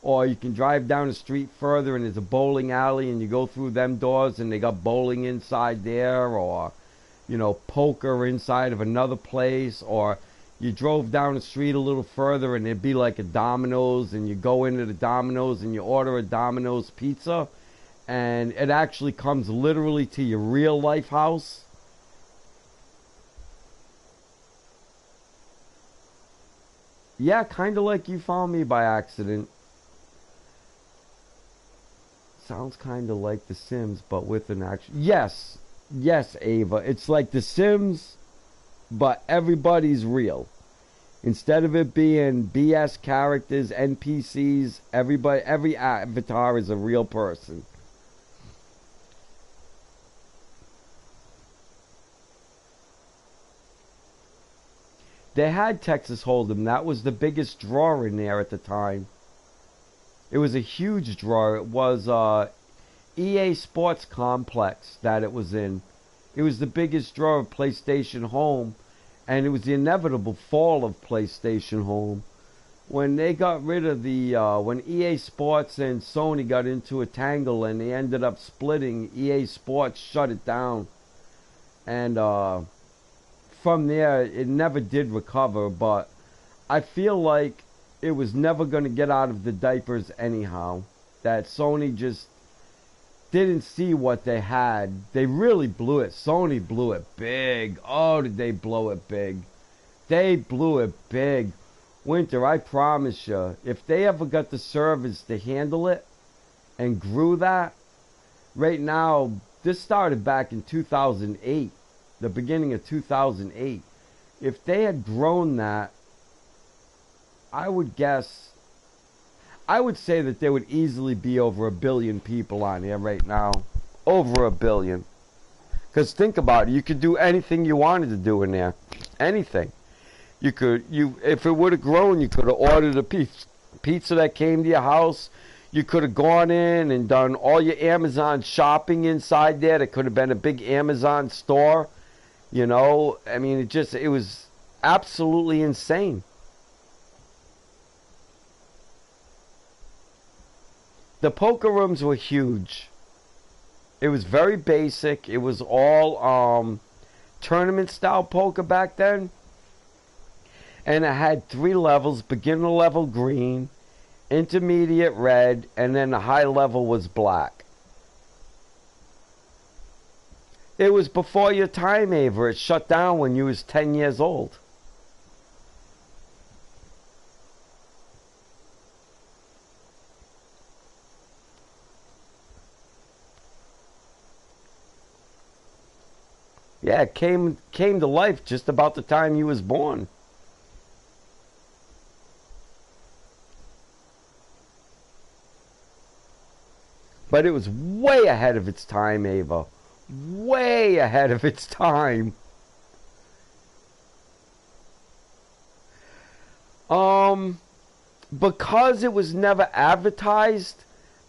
Or you can drive down the street further and there's a bowling alley and you go through them doors and they got bowling inside there, or you know, poker inside of another place. Or you drove down the street a little further and it'd be like a Domino's, and you go into the Domino's and you order a Domino's pizza and it actually comes literally to your real life house. Yeah, kind of like you found me by accident. Sounds kind of like The Sims, but with an action. Yes. Yes, Ava. It's like The Sims, but everybody's real. Instead of it being BS characters, NPCs, every avatar is a real person. They had Texas Hold'em. That was the biggest draw in there at the time. It was a huge draw. It was EA Sports Complex that it was in. It was the biggest draw of PlayStation Home, and it was the inevitable fall of PlayStation Home. When they got rid of the, when EA Sports and Sony got into a tangle and they ended up splitting, EA Sports shut it down. And from there, it never did recover, but I feel like it was never going to get out of the diapers anyhow. That Sony just didn't see what they had. They really blew it. Sony blew it big. Oh, did they blow it big. They blew it big. Winter, I promise you, if they ever got the servers to handle it and grew that, right now, this started back in 2008, the beginning of 2008. If they had grown that, I would say that there would easily be over 1 billion people on here right now. Over 1 billion. Because think about it, you could do anything you wanted to do in there. Anything. If it would have grown, you could have ordered a pizza that came to your house. You could have gone in and done all your Amazon shopping inside there. There could have been a big Amazon store. You know, I mean, it was absolutely insane. The poker rooms were huge. It was very basic. It was all tournament style poker back then. And it had 3 levels: beginner level green, intermediate red, and then the high level was black. It was before your time, Ava. It shut down when you was 10 years old. Yeah, it came to life just about the time you was born. But it was way ahead of its time, Ava. Way ahead of its time. Because it was never advertised,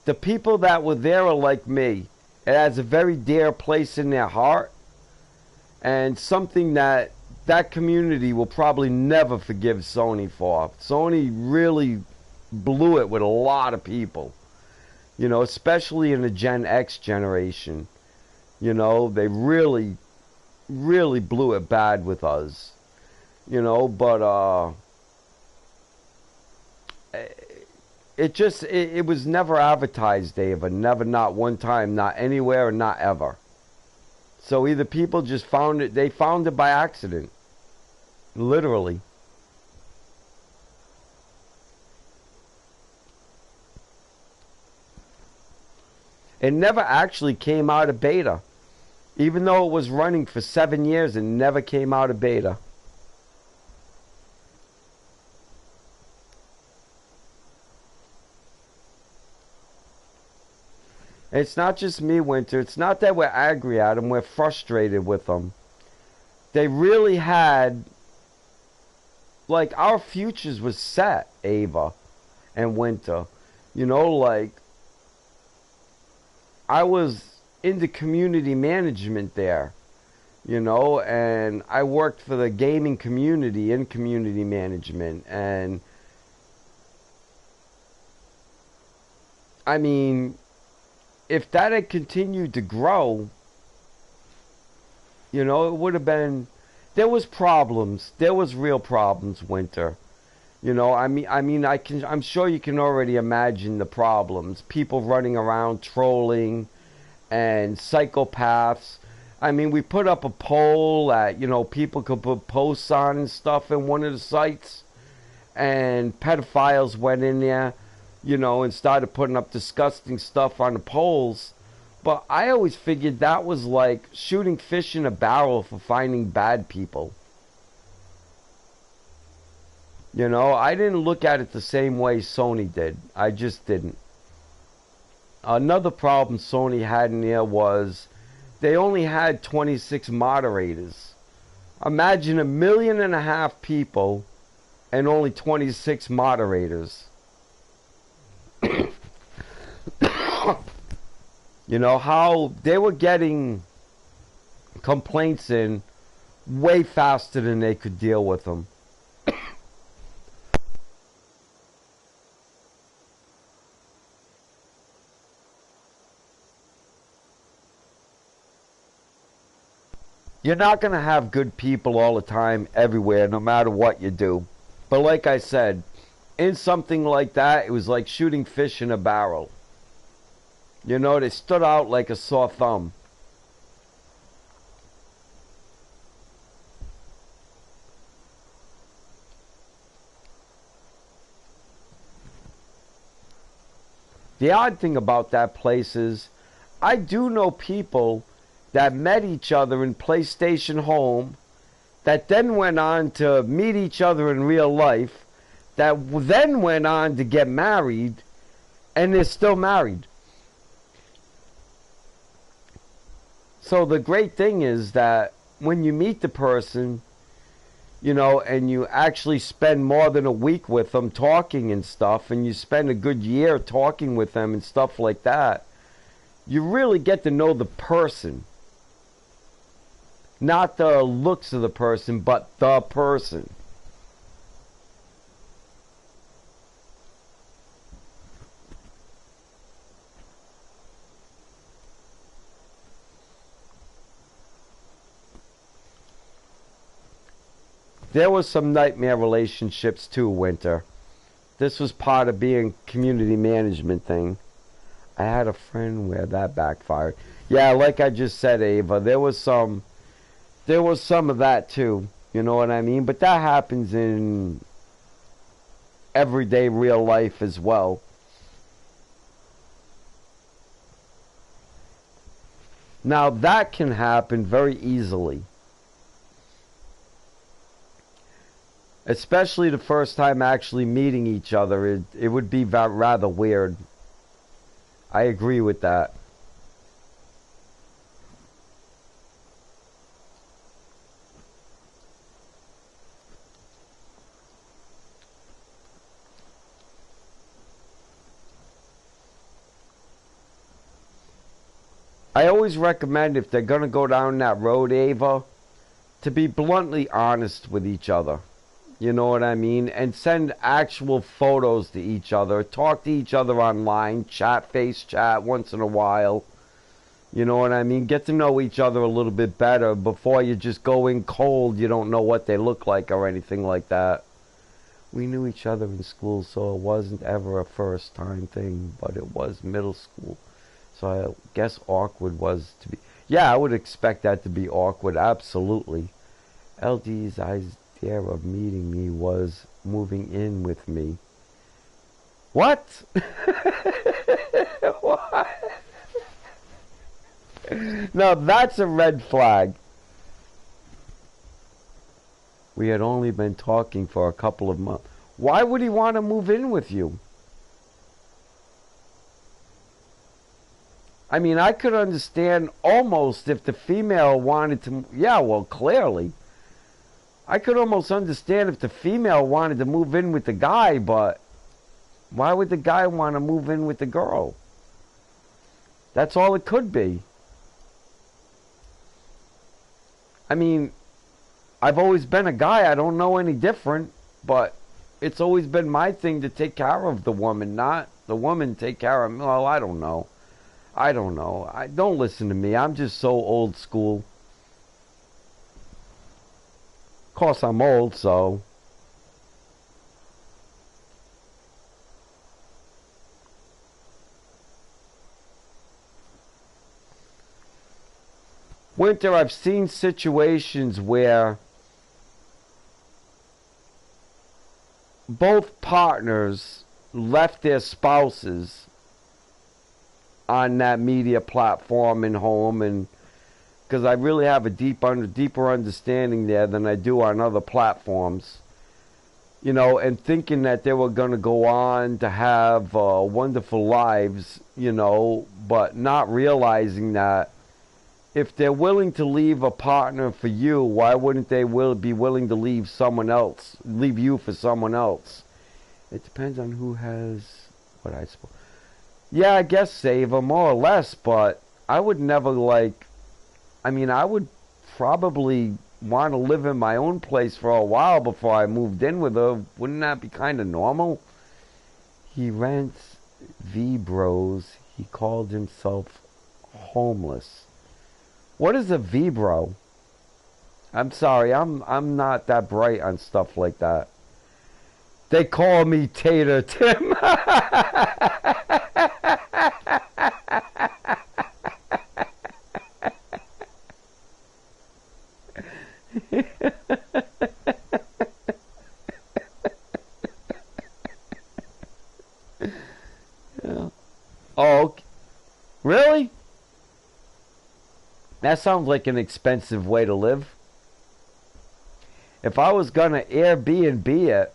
the people that were there are like me. It has a very dear place in their heart. And something that community will probably never forgive Sony for. Sony really blew it with a lot of people. You know, especially in the Gen X generation. You know, they really, really blew it bad with us. You know, but it was never advertised, Ava. Never, not one time, not anywhere, not ever. So either people just found it, they found it by accident. Literally. It never actually came out of beta. Even though it was running for 7 years, it never came out of beta. It's not just me, Winter. It's not that we're angry at them. We're frustrated with them. They really had... Like, our futures was set, Ava and Winter. You know, like... I was into community management there, you know, and I worked for the gaming community in community management, and I mean, if that had continued to grow, you know, it would have been, there was problems, there was real problems, Winter. You know, I'm sure you can already imagine the problems. People running around trolling and psychopaths. I mean, we put up a poll that, you know, people could put posts on and stuff in one of the sites. And pedophiles went in there, you know, and started putting up disgusting stuff on the polls. But I always figured that was like shooting fish in a barrel for finding bad people. You know, I didn't look at it the same way Sony did. I just didn't. Another problem Sony had in there was they only had 26 moderators. Imagine 1.5 million people and only 26 moderators. You know, how they were getting complaints in way faster than they could deal with them. You're not going to have good people all the time everywhere, no matter what you do. But like I said, in something like that, it was like shooting fish in a barrel. You know, they stood out like a sore thumb. The odd thing about that place is, I do know people that met each other in PlayStation Home, that then went on to meet each other in real life, that then went on to get married, and they're still married. So the great thing is that when you meet the person, you know, and you actually spend more than a week with them talking and stuff, and you spend a good year talking with them and stuff like that, you really get to know the person. Not the looks of the person, but the person. There was some nightmare relationships too, Winter. This was part of being community management thing. I had a friend where that backfired. Yeah, like I just said, Ava, there was some of that too, you know what I mean? But that happens in everyday real life as well. Now that can happen very easily. Especially the first time actually meeting each other, it would be rather weird. I agree with that. I always recommend, if they're going to go down that road, Ava, to be bluntly honest with each other. You know what I mean? And send actual photos to each other. Talk to each other online. Chat, face chat once in a while. You know what I mean? Get to know each other a little bit better before you just go in cold. You don't know what they look like or anything like that. We knew each other in school, so it wasn't ever a first time thing, but it was middle school. So I guess awkward was to be... Yeah, I would expect that to be awkward, absolutely. LD's idea of meeting me was moving in with me. What? What? Now that's a red flag. We had only been talking for a couple of months. Why would he want to move in with you? I mean, I could understand almost if the female wanted to... Yeah, well, clearly. I could almost understand if the female wanted to move in with the guy, but why would the guy want to move in with the girl? That's all it could be. I mean, I've always been a guy. I don't know any different, but it's always been my thing to take care of the woman, not the woman take care of me. Well, I don't know. I don't know. Don't listen to me. I'm just so old school. Of course, I'm old, so... Winter, I've seen situations where both partners left their spouses on that media platform and home, and because I really have a deeper understanding there than I do on other platforms, you know, and thinking that they were going to go on to have wonderful lives, you know, but not realizing that if they're willing to leave a partner for you, why wouldn't they be willing to leave someone else, leave you for someone else? It depends on who has what I suppose. Yeah, I guess save her more or less, but I would never, like, I mean, I would probably want to live in my own place for a while before I moved in with her. Wouldn't that be kind of normal? He rents V-Bros. He called himself homeless. What is a V-Bro? I'm sorry, I'm not that bright on stuff like that. They call me Tater Tim. Yeah. Oh, really? That sounds like an expensive way to live. If I was gonna Airbnb it,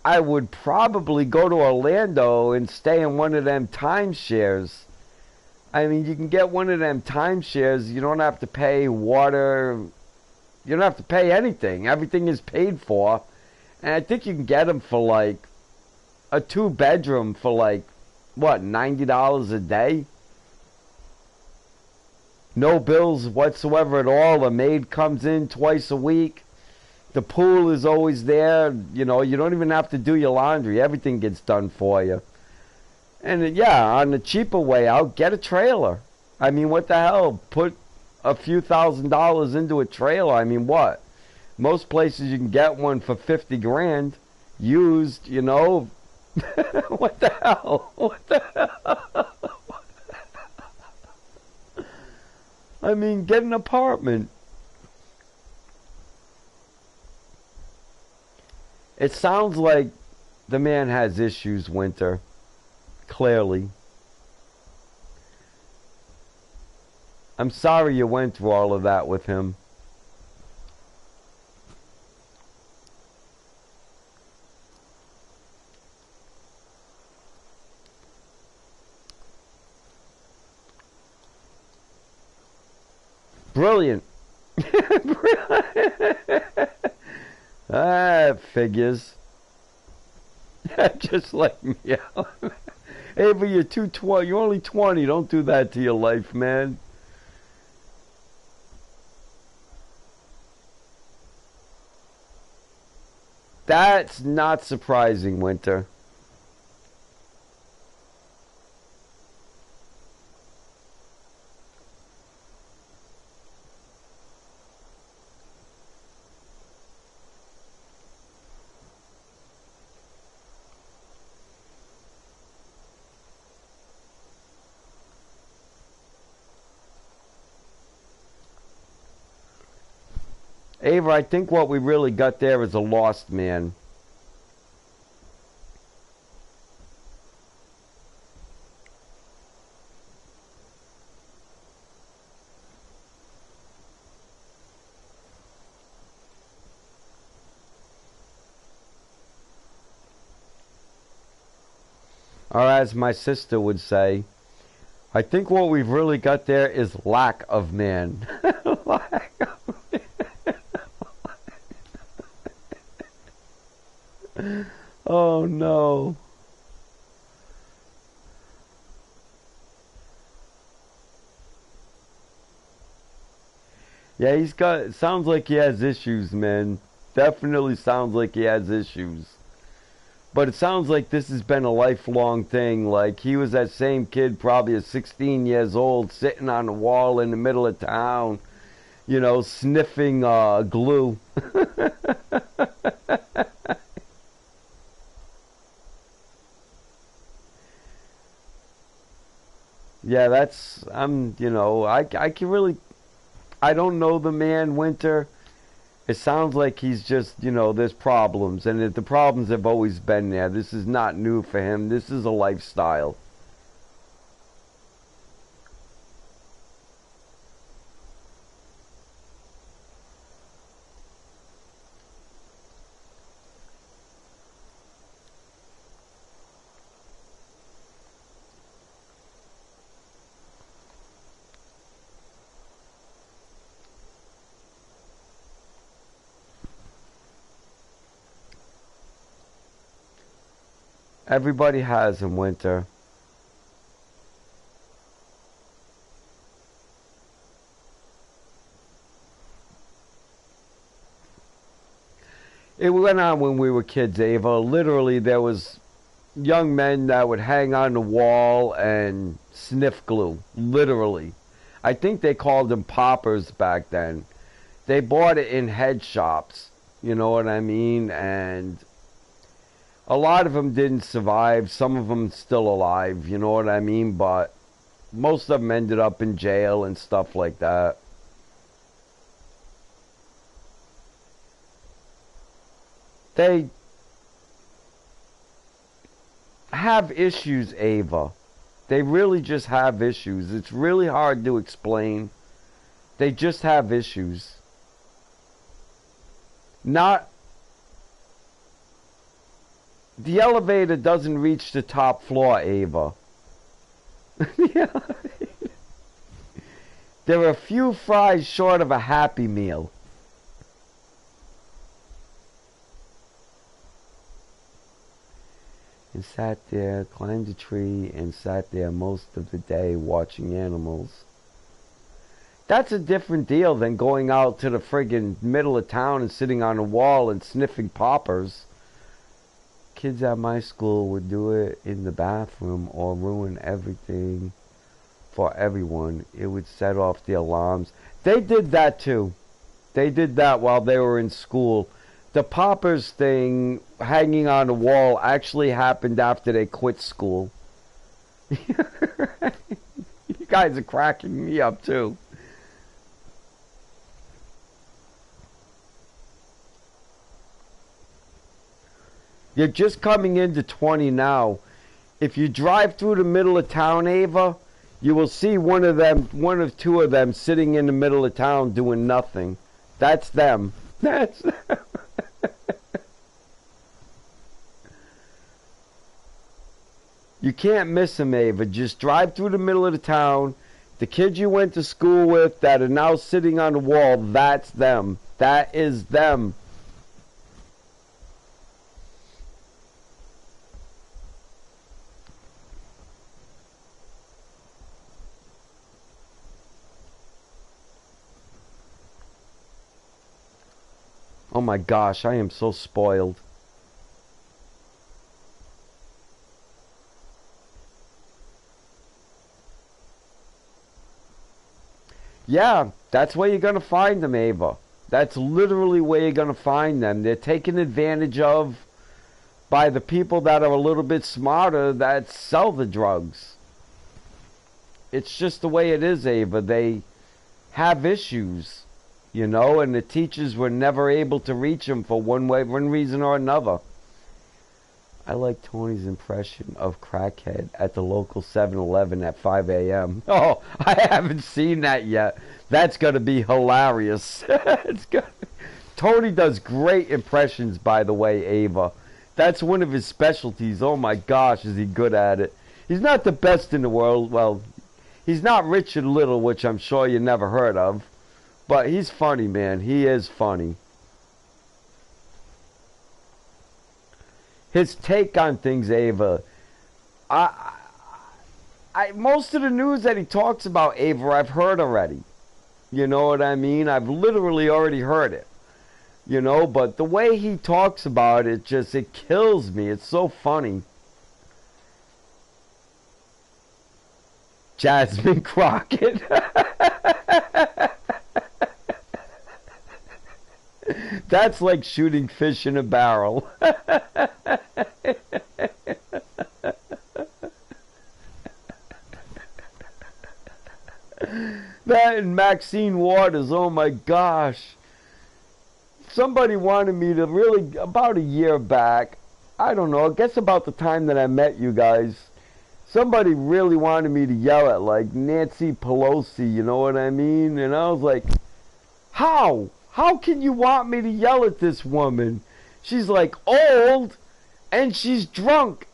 I would probably go to Orlando and stay in one of them timeshares. I mean, you can get one of them timeshares. You don't have to pay water. You don't have to pay anything. Everything is paid for. And I think you can get them for like a 2-bedroom for like, what, $90 a day? No bills whatsoever at all. The maid comes in twice a week. The pool is always there. You know, you don't even have to do your laundry. Everything gets done for you. And yeah, on the cheaper way out, get a trailer. I mean, what the hell? Put a few $1,000s into a trailer. I mean, what? Most places you can get one for 50 grand used, you know. What the hell? What the hell? I mean, get an apartment. It sounds like the man has issues, Winter. Clearly. I'm sorry you went through all of that with him. Brilliant. That figures. Just like me. Hey, but you're you're only 20. Don't do that to your life, man. That's not surprising, Winter. Ava, I think what we really got there is a lost man. Or as my sister would say, I think what we've really got there is lack of man. Lack of man. Oh no. Yeah, he's got, sounds like he has issues, man. Definitely sounds like he has issues. But it sounds like this has been a lifelong thing. Like, he was that same kid, probably at 16 years old, sitting on a wall in the middle of town, you know, sniffing glue. Yeah, that's, you know, I can really, I don't know the man, Winter. It sounds like he's just, you know, there's problems, and the problems have always been there. This is not new for him. This is a lifestyle. Everybody has in Winter. It went on when we were kids, Ava. Literally, there was young men that would hang on the wall and sniff glue. Literally. I think they called them poppers back then. They bought it in head shops. You know what I mean? And a lot of them didn't survive. Some of them still alive. You know what I mean? But most of them ended up in jail and stuff like that. They have issues, Ava. They really just have issues. It's really hard to explain. They just have issues. Not... The elevator doesn't reach the top floor, Ava. There are a few fries short of a Happy Meal. And sat there, climbed a tree, and sat there most of the day watching animals. That's a different deal than going out to the friggin' middle of town and sitting on a wall and sniffing poppers. Kids at my school would do it in the bathroom or ruin everything for everyone. It would set off the alarms. They did that too. They did that while they were in school. The poppers thing, hanging on the wall, actually happened after they quit school. You guys are cracking me up too. You're just coming into 20 now. If you drive through the middle of town, Ava, you will see one or two of them sitting in the middle of town doing nothing. That's them. That's them. You can't miss them, Ava. Just drive through the middle of the town. The kids you went to school with that are now sitting on the wall, that's them. That is them. Oh my gosh, I am so spoiled. Yeah, that's where you're going to find them, Ava. That's literally where you're going to find them. They're taken advantage of by the people that are a little bit smarter that sell the drugs. It's just the way it is, Ava. They have issues, you know, and the teachers were never able to reach them for one reason or another. I like Tony's impression of crackhead at the local 7-Eleven at 5 a.m. Oh, I haven't seen that yet. That's going to be hilarious. Tony does great impressions, by the way, Ava. That's one of his specialties. Oh my gosh, is he good at it. He's not the best in the world. Well, he's not Richard Little, which I'm sure you never heard of. But he's funny, man. He is funny. His take on things, Ava. Most of the news that he talks about, Ava, I've heard already. You know what I mean? I've literally already heard it. You know, but the way he talks about it, it kills me. It's so funny. Jasmine Crockett. That's like shooting fish in a barrel. That and Maxine Waters, oh my gosh. Somebody wanted me to really, about a year back, I don't know, I guess about the time that I met you guys, somebody really wanted me to yell at like Nancy Pelosi, you know what I mean? And I was like, how? How can you want me to yell at this woman? She's like old and she's drunk.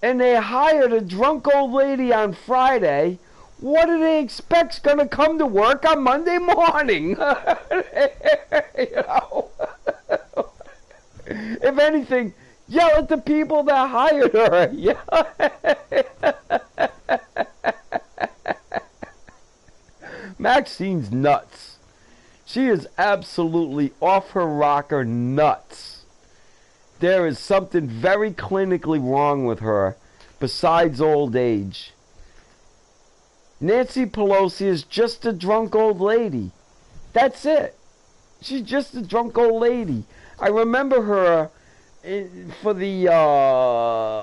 And they hired a drunk old lady on Friday. What do they expect's gonna come to work on Monday morning? You know? If anything, yell at the people that hired her. Maxine's nuts. She is absolutely off her rocker nuts. there is something very clinically wrong with her, besides old age. Nancy Pelosi is just a drunk old lady. That's it. She's just a drunk old lady. I remember her for the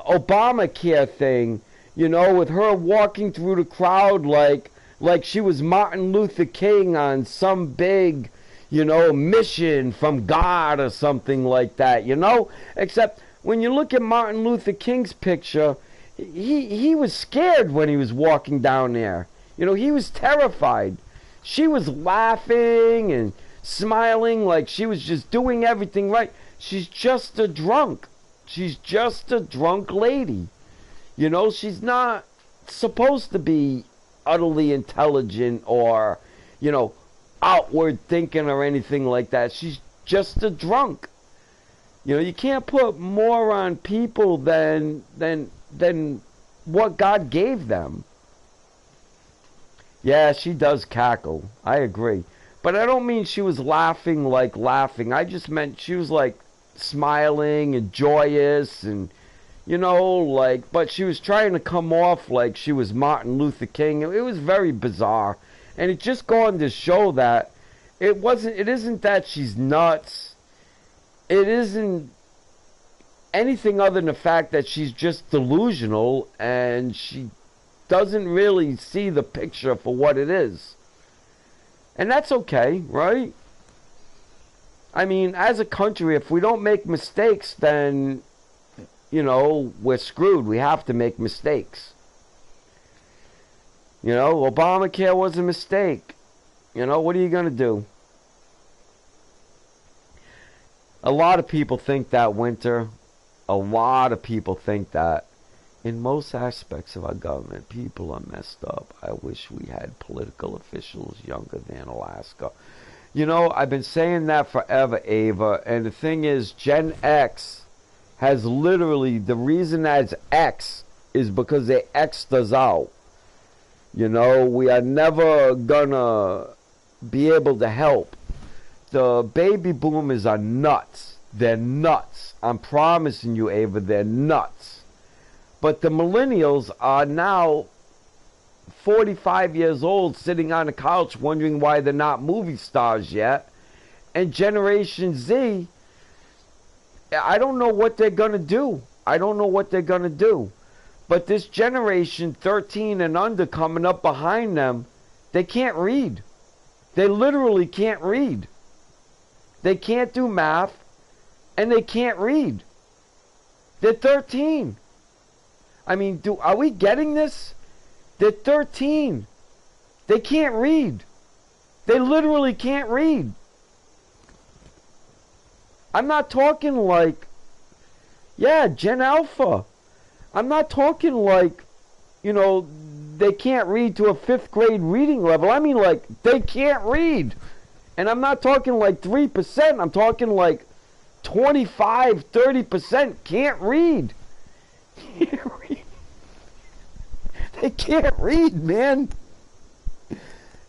Obamacare thing, you know, with her walking through the crowd like she was Martin Luther King on some big, you know, mission from God or something like that, you know? Except when you look at Martin Luther King's picture, he was scared when he was walking down there. You know, he was terrified. She was laughing and smiling like she was just doing everything right. She's just a drunk. She's just a drunk lady. You know, she's not supposed to be utterly intelligent or, you know, outward thinking or anything like that. She's just a drunk. You know, you can't put more on people than what God gave them. Yeah, she does cackle. I agree. But I don't mean she was laughing like laughing. I just meant she was like smiling and joyous and, you know, like, but she was trying to come off like she was Martin Luther King. It was very bizarre. And it just going to show that it isn't that she's nuts. It isn't anything other than the fact that she's just delusional and she doesn't really see the picture for what it is. And that's okay, right? I mean, as a country, if we don't make mistakes, then, you know, we're screwed. We have to make mistakes. You know, Obamacare was a mistake. You know, what are you going to do? A lot of people think that, Winter. A lot of people think that. In most aspects of our government, people are messed up. I wish we had political officials younger than Alaska. You know, I've been saying that forever, Ava. And the thing is, Gen X has literally, the reason that's X is because they X'd us out. You know, we are never gonna be able to help. The baby boomers are nuts. They're nuts. I'm promising you, Ava, they're nuts. But the millennials are now 45 years old, sitting on a couch wondering why they're not movie stars yet. And Generation Z, I don't know what they're gonna do. I don't know what they're gonna do. But this generation 13 and under coming up behind them, they can't read. They literally can't read. They can't do math, and they can't read. They're 13. I mean, are we getting this? They're 13. They can't read. They literally can't read. I'm not talking like, yeah, Gen Alpha. I'm not talking like, you know, they can't read to a 5th grade reading level. I mean, like, they can't read. And I'm not talking like 3%. I'm talking like 25, 30% can't read. Can't read. They can't read, man.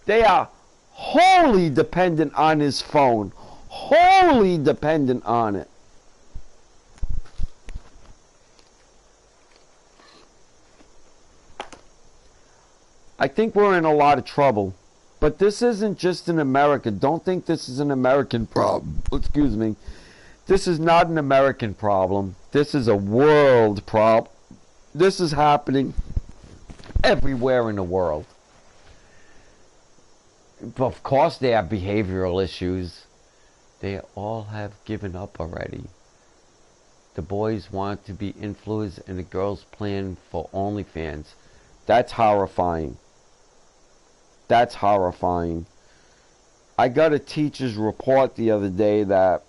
They are wholly dependent on his phone. Wholly dependent on it. I think we're in a lot of trouble. But this isn't just in America. Don't think this is an American problem. Excuse me. This is not an American problem. This is a world problem. This is happening everywhere in the world. Of course they have behavioral issues. They all have given up already. The boys want to be influenced and the girls plan for OnlyFans. That's horrifying. That's horrifying. I got a teacher's report the other day that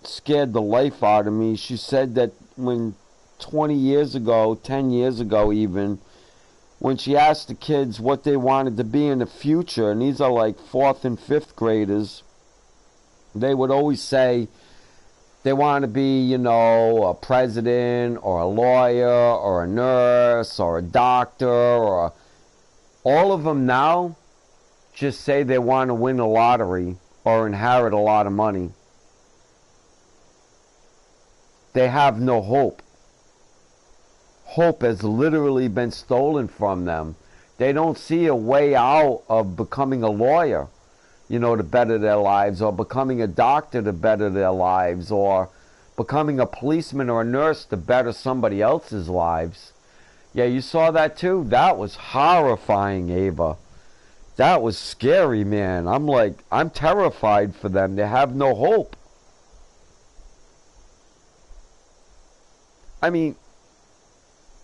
scared the life out of me. She said that when 20 years ago, 10 years ago even, when she asked the kids what they wanted to be in the future, and these are like 4th and 5th graders, they would always say they want to be, you know, a president or a lawyer or a nurse or a doctor, or all of them now just say they want to win the lottery or inherit a lot of money. they have no hope. Hope has literally been stolen from them. They don't see a way out of becoming a lawyer, you know, to better their lives, or becoming a doctor to better their lives, or becoming a policeman or a nurse to better somebody else's lives. Yeah, you saw that too? That was horrifying, Ava. That was scary, man. I'm terrified for them. They have no hope. I mean,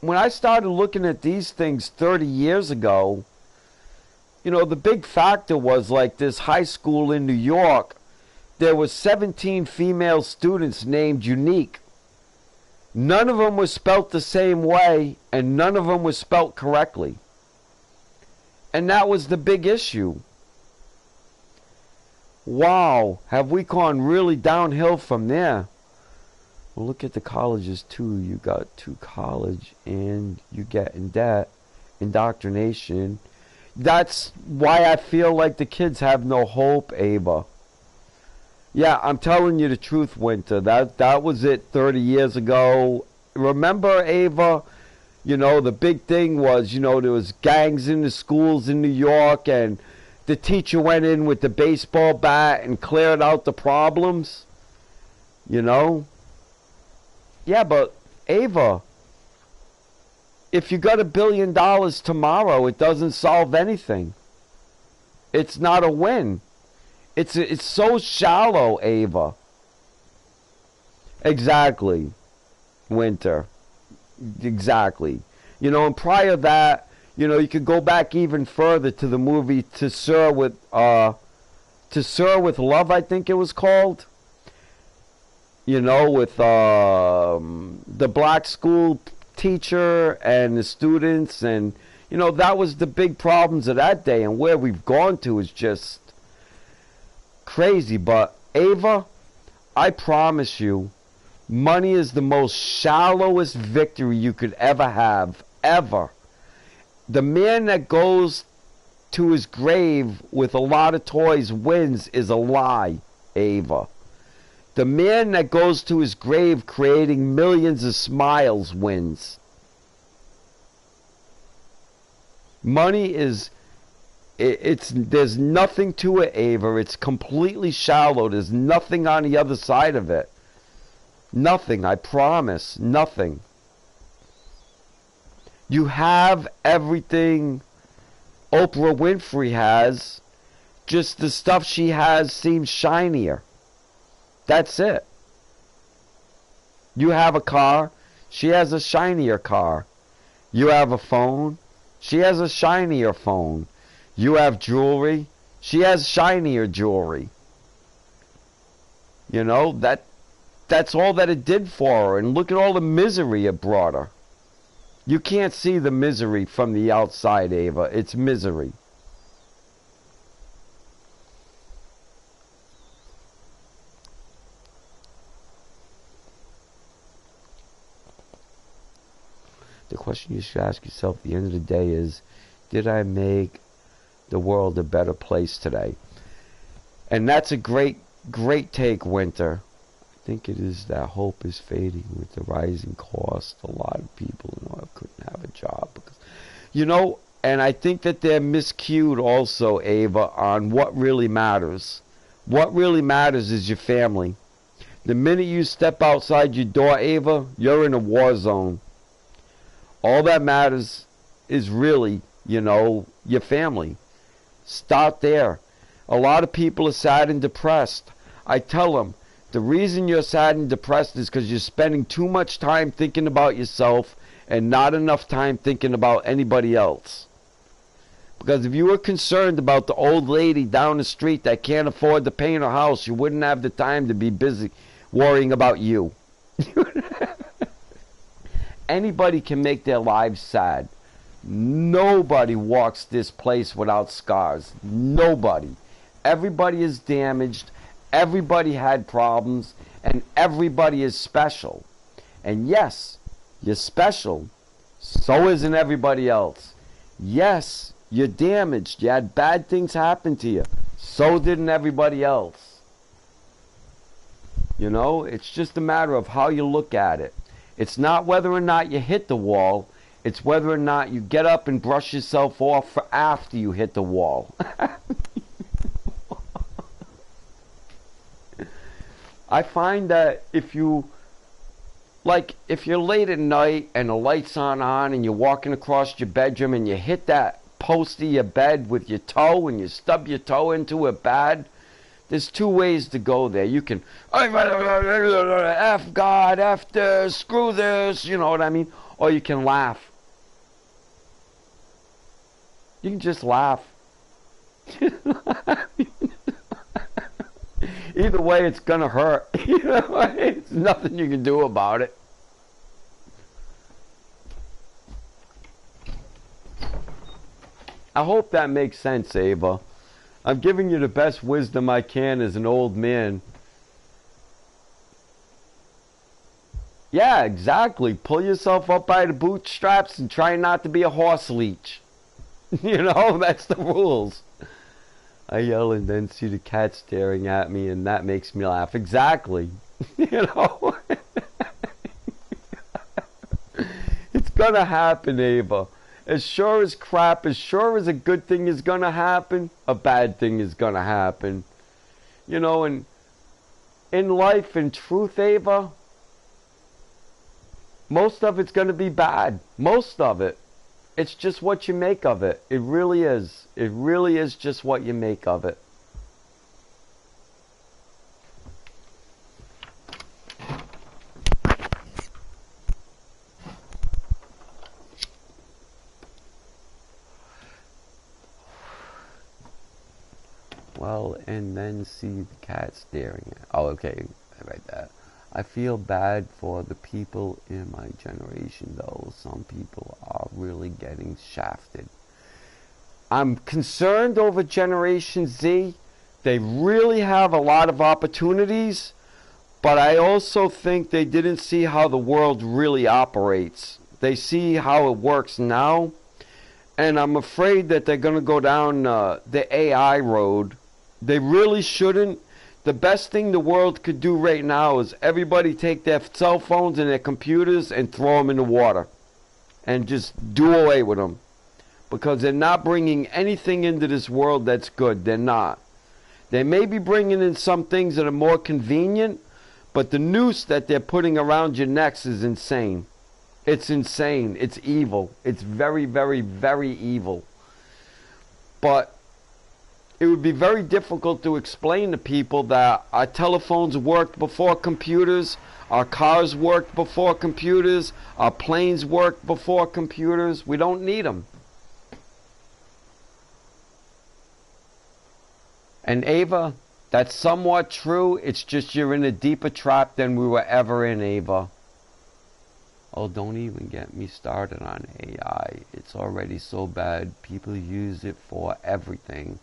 when I started looking at these things 30 years ago, you know, the big factor was like this high school in New York. There was 17 female students named Unique. None of them was spelt the same way, and none of them was spelt correctly. And that was the big issue. Wow, have we gone really downhill from there? Well, look at the colleges too. You got to college and you get in debt, indoctrination. That's why I feel like the kids have no hope, Ava. Yeah, I'm telling you the truth, Winter. That was it 30 years ago. Remember, Ava, you know, the big thing was, you know, there was gangs in the schools in New York, and the teacher went in with the baseball bat and cleared out the problems. You know? Yeah, but, Ava, if you got $1 billion tomorrow, it doesn't solve anything. It's not a win. It's so shallow, Ava. Exactly, Winter. Exactly. You know, and prior to that, you know, you could go back even further to the movie To Sir with Love, I think it was called. You know, with the black school teacher and the students, and you know, that was the big problems of that day, and where we've gone to is just crazy. But Ava, I promise you, money is the most shallowest victory you could ever have, ever. The man that goes to his grave with a lot of toys wins is a lie, Ava. The man that goes to his grave creating millions of smiles wins. Money is, there's nothing to it, Ava. It's completely shallow. There's nothing on the other side of it. Nothing, I promise. Nothing. You have everything Oprah Winfrey has, just the stuff she has seems shinier. That's it. You have a car, she has a shinier car. You have a phone, she has a shinier phone. You have jewelry, she has shinier jewelry. You know, that's all that it did for her. And look at all the misery it brought her. You can't see the misery from the outside, Ava. It's misery. The question you should ask yourself at the end of the day is, did I make the world a better place today? And that's a great take, Winter. I think it is that hope is fading with the rising cost. A lot of people couldn't have a job. Because, you know, and I think that they're miscued also, Ava, on what really matters. What really matters is your family. The minute you step outside your door, Ava, you're in a war zone. All that matters is really, you know, your family. Start there. A lot of people are sad and depressed. I tell them, the reason you're sad and depressed is because you're spending too much time thinking about yourself and not enough time thinking about anybody else. Because if you were concerned about the old lady down the street that can't afford to paint her house, you wouldn't have the time to be busy worrying about you. Anybody can make their lives sad. Nobody walks this place without scars. Nobody. Everybody is damaged. Everybody had problems. And everybody is special. And yes, you're special. So isn't everybody else. Yes, you're damaged. You had bad things happen to you. So didn't everybody else. You know, it's just a matter of how you look at it. It's not whether or not you hit the wall. It's whether or not you get up and brush yourself off for after you hit the wall. I find that if you're late at night and the lights aren't on and you're walking across your bedroom and you hit that post of your bed with your toe and you stub your toe into it bad, there's two ways to go there. You can, F God, F this, screw this, you know what I mean? Or you can laugh. You can just laugh. Either way, it's gonna hurt. You know, it's nothing you can do about it. I hope that makes sense, Ava. I'm giving you the best wisdom I can as an old man. Yeah, exactly. Pull yourself up by the bootstraps and try not to be a horse leech. You know, that's the rules. I yell and then see the cat staring at me, and that makes me laugh. Exactly. You know? It's gonna happen, Ava. As sure as crap, as sure as a good thing is gonna happen, a bad thing is gonna happen. You know, and in life, in truth, Ava, most of it's gonna be bad. Most of it. It's just what you make of it. It really is. It really is just what you make of it. Well, and then see the cat staring at. Oh, okay. I read that. I feel bad for the people in my generation, though. Some people are really getting shafted. I'm concerned over Generation Z. They really have a lot of opportunities, but I also think they didn't see how the world really operates. They see how it works now, and I'm afraid that they're going to go down the AI road. They really shouldn't. The best thing the world could do right now is everybody take their cell phones and their computers and throw them in the water. And just do away with them. Because they're not bringing anything into this world that's good. They're not. They may be bringing in some things that are more convenient, but the noose that they're putting around your necks is insane. It's insane. It's evil. It's very, very, very evil. But it would be very difficult to explain to people that our telephones worked before computers, our cars worked before computers, our planes worked before computers. We don't need them. And Ava, that's somewhat true. It's just you're in a deeper trap than we were ever in, Ava. Oh, don't even get me started on AI. It's already so bad. People use it for everything.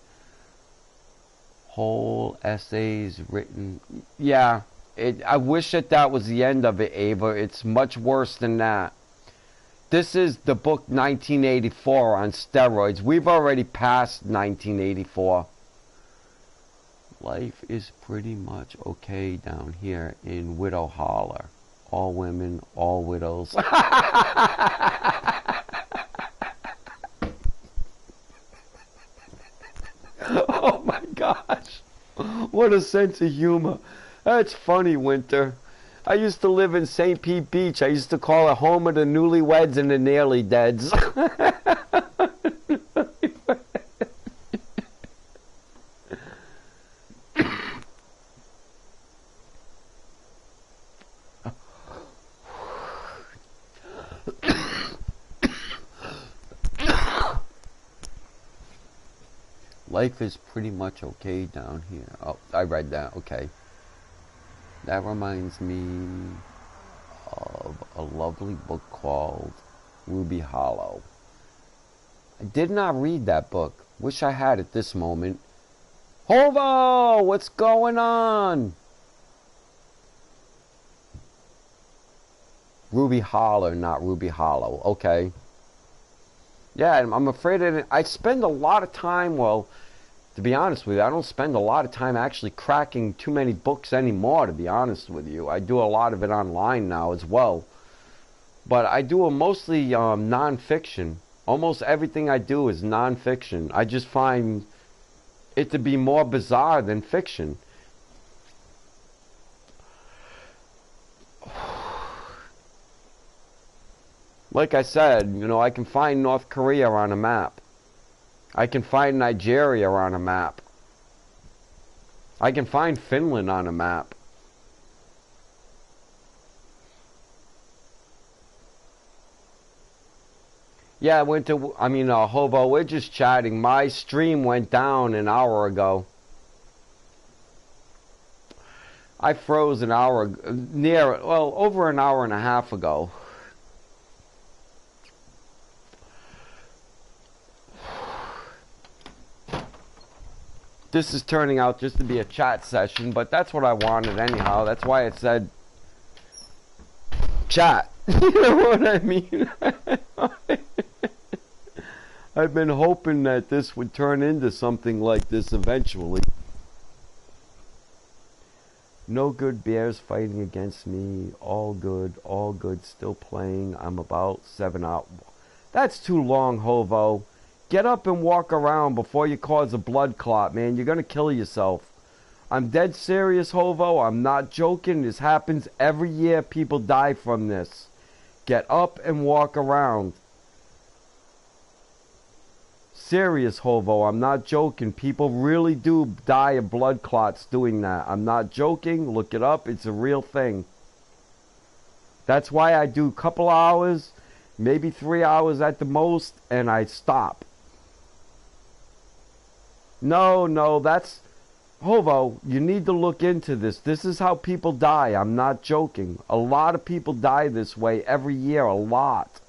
Whole essays written. Yeah, I wish that was the end of it, Ava. It's much worse than that. This is the book 1984 on steroids. We've already passed 1984. Life is pretty much okay down here in Widow Holler. All women, all widows. Oh my gosh. What a sense of humor. That's funny, Winter. I used to live in St. Pete Beach. I used to call it home of the newlyweds and the nearly deads. Life is pretty much okay down here. Oh, I read that. Okay. That reminds me of a lovely book called Ruby Hollow. I did not read that book. Wish I had at this moment. Hovo! What's going on? Ruby Holler, not Ruby Hollow. Okay. Yeah, I'm afraid I spend a lot of time, well, To be honest with you, I don't spend a lot of time actually cracking too many books anymore, to be honest with you. I do a lot of it online now as well. But I do mostly non-fiction. Almost everything I do is non-fiction. I just find it to be more bizarre than fiction. Like I said, you know, I can find North Korea on a map. I can find Nigeria on a map. I can find Finland on a map. Yeah, Hobo, we're just chatting. My stream went down an hour ago. I froze an hour, over an hour and a half ago. This is turning out just to be a chat session, but that's what I wanted anyhow. That's why it said chat. You know what I mean? I've been hoping that this would turn into something like this eventually. No good bears fighting against me. All good, still playing. I'm about 7 out. That's too long, Hovo. Get up and walk around before you cause a blood clot, man. You're gonna kill yourself. I'm dead serious, Hovo. I'm not joking. This happens every year. People die from this. Get up and walk around. Serious, Hovo. I'm not joking. People really do die of blood clots doing that. I'm not joking. Look it up. It's a real thing. That's why I do a couple hours, maybe 3 hours at the most, and I stop. No, that's... Hovo, you need to look into this. This is how people die. I'm not joking. A lot of people die this way every year. A lot.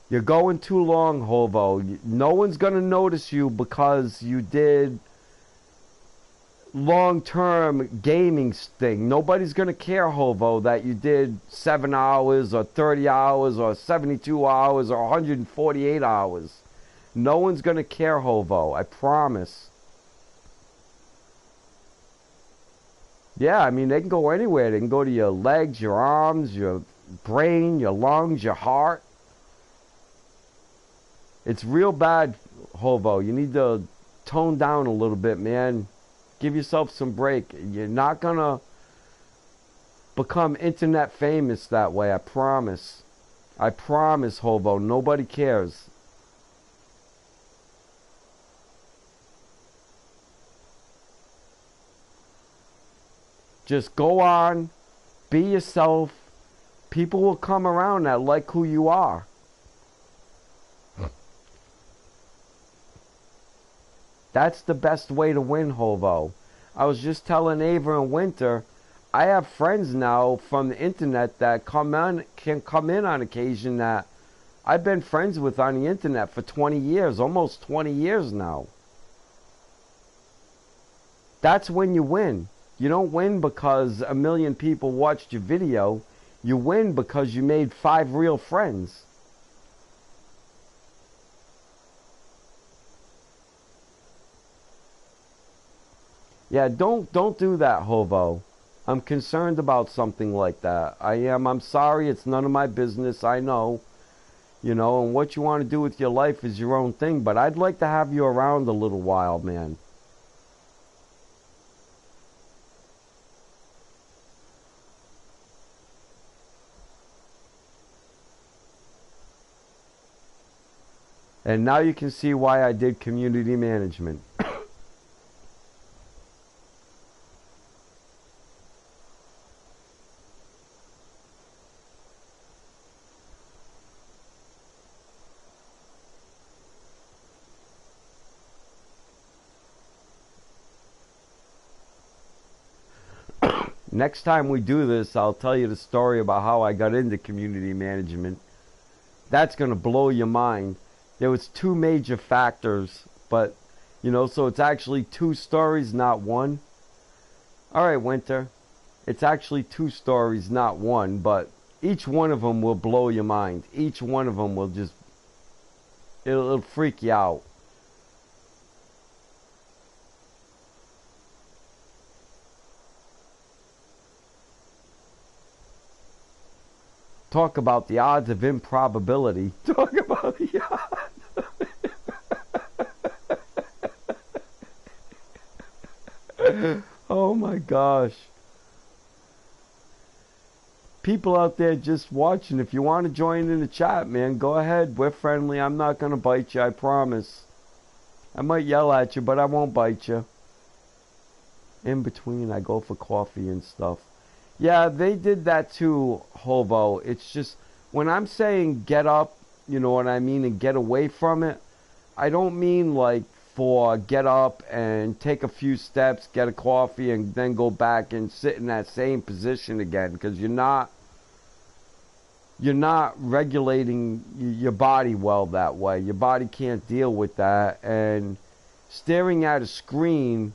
You're going too long, Hovo. No one's going to notice you because you did long-term gaming thing. Nobody's going to care, Hovo, that you did 7 hours or 30 hours or 72 hours or 148 hours. No one's going to care, Hovo. I promise. Yeah, I mean, they can go anywhere. They can go to your legs, your arms, your brain, your lungs, your heart. It's real bad, Hovo. You need to tone down a little bit, man. Give yourself some break. You're not going to become internet famous that way, I promise. I promise, Hovo. Nobody cares. Just go on, be yourself. People will come around that like who you are. That's the best way to win, Hovo. I was just telling Ava and Winter, I have friends now from the internet that can come in on occasion that I've been friends with on the internet for 20 years, almost 20 years now. That's when you win. You don't win because a million people watched your video. You win because you made 5 real friends. Yeah, don't do that, Hovo. I'm concerned about something like that. I am. I'm sorry. It's none of my business. I know. You know, and what you want to do with your life is your own thing. But I'd like to have you around a little while, man. And now you can see why I did community management. Next time we do this, I'll tell you the story about how I got into community management. That's going to blow your mind. There was 2 major factors, but, you know, so it's actually 2 stories, not 1. All right, Winter. It's actually 2 stories, not 1, but each one of them will blow your mind. Each one of them will just... It'll freak you out. Talk about the odds of improbability. Talk about the odds. Oh my gosh. People out there just watching, if you want to join in the chat, man, go ahead. We're friendly. I'm not going to bite you, I promise. I might yell at you, but I won't bite you. In between, I go for coffee and stuff. Yeah, they did that too, Hobo. It's just, when I'm saying get up, you know what I mean, and get away from it, I don't mean like for get up and take a few steps, get a coffee, and then go back and sit in that same position again, because you're not regulating your body well that way. Your body can't deal with that, and staring at a screen,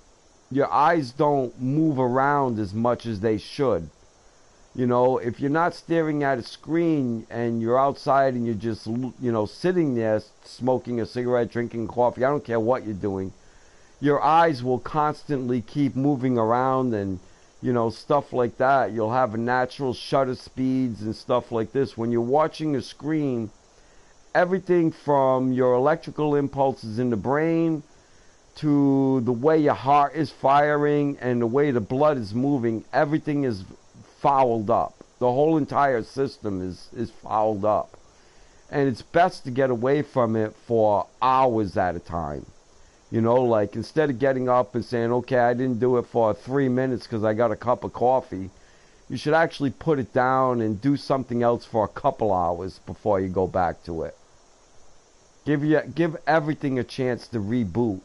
your eyes don't move around as much as they should. You know, if you're not staring at a screen and you're outside and you're just, you know, sitting there smoking a cigarette, drinking coffee, I don't care what you're doing, your eyes will constantly keep moving around and, you know, stuff like that. You'll have a natural shutter speeds and stuff like this. When you're watching a screen, everything from your electrical impulses in the brain to the way your heart is firing and the way the blood is moving, everything is fouled up. The whole entire system is fouled up. And it's best to get away from it for hours at a time. You know, like instead of getting up and saying, okay, I didn't do it for 3 minutes because I got a cup of coffee, you should actually put it down and do something else for a couple hours before you go back to it. Give everything a chance to reboot.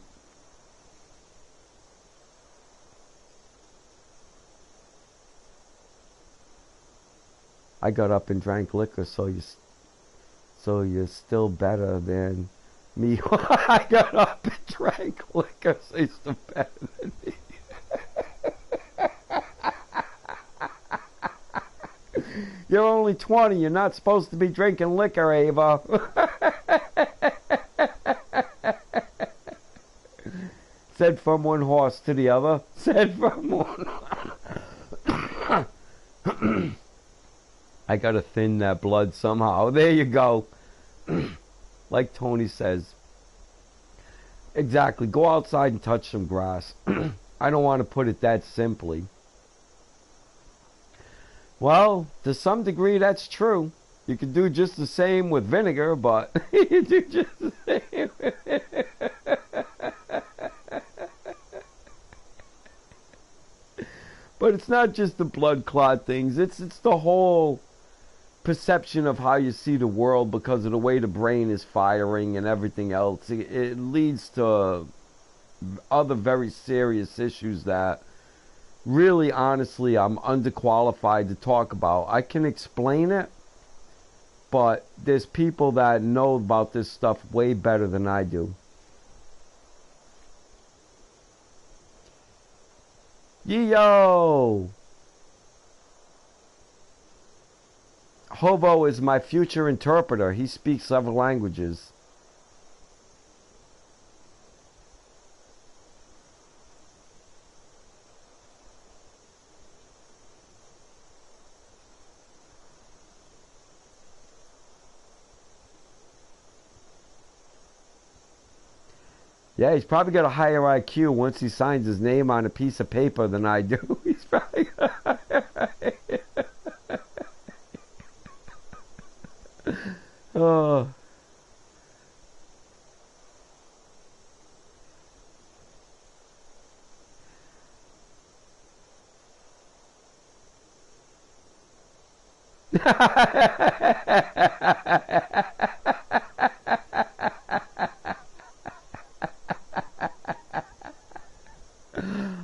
I got up and drank liquor, so you're still better than me. I got up and drank liquor, so you're still better than me. You're only 20. You're not supposed to be drinking liquor, Ava. Said from one horse to the other. Said from one. I gotta thin that blood somehow. There you go. Like Tony says. Exactly. Go outside and touch some grass. I don't want to put it that simply. Well, to some degree that's true. You can do just the same with vinegar, but you do just the same with vinegar. But it's not just the blood clot things. It's the whole perception of how you see the world because of the way the brain is firing and everything else. It leads to other very serious issues that really, honestly, I'm underqualified to talk about. I can explain it, but there's people that know about this stuff way better than I do. Yo! Hobo is my future interpreter. He speaks several languages. Yeah, he's probably got a higher IQ once he signs his name on a piece of paper than I do. He's probably got a higher IQ. Oh.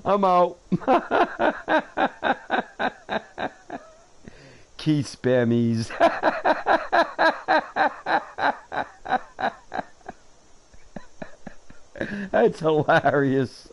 I'm out. Key spammies. That's hilarious.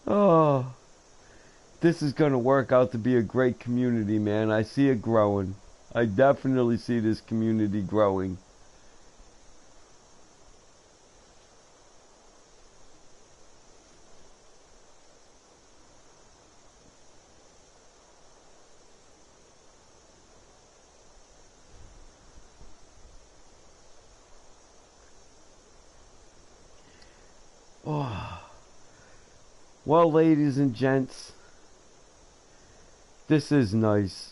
Oh, this is going to work out to be a great community, man. I see it growing. I definitely see this community growing. Oh. Well, ladies and gents, this is nice.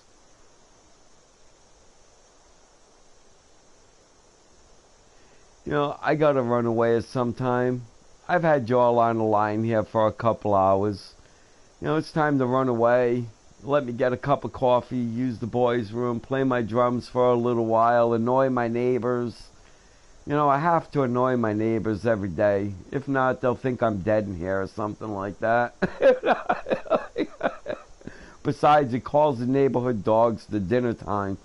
You know, I gotta run away at some time. I've had y'all on the line here for a couple hours. You know, it's time to run away. Let me get a cup of coffee, use the boys' room, play my drums for a little while, annoy my neighbors. You know, I have to annoy my neighbors every day. If not, they'll think I'm dead in here or something like that. Besides, it calls the neighborhood dogs to dinner time.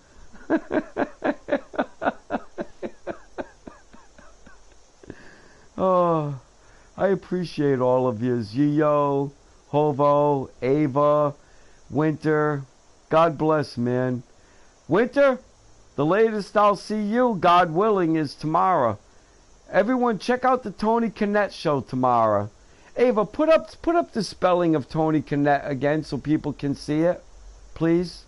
Oh, I appreciate all of yous. Yo, Hovo, Ava, Winter. God bless, man. Winter, the latest I'll see you, God willing, is tomorrow. Everyone, check out the Tony Kinnett show tomorrow. Ava, put up the spelling of Tony Kinnett again so people can see it, please.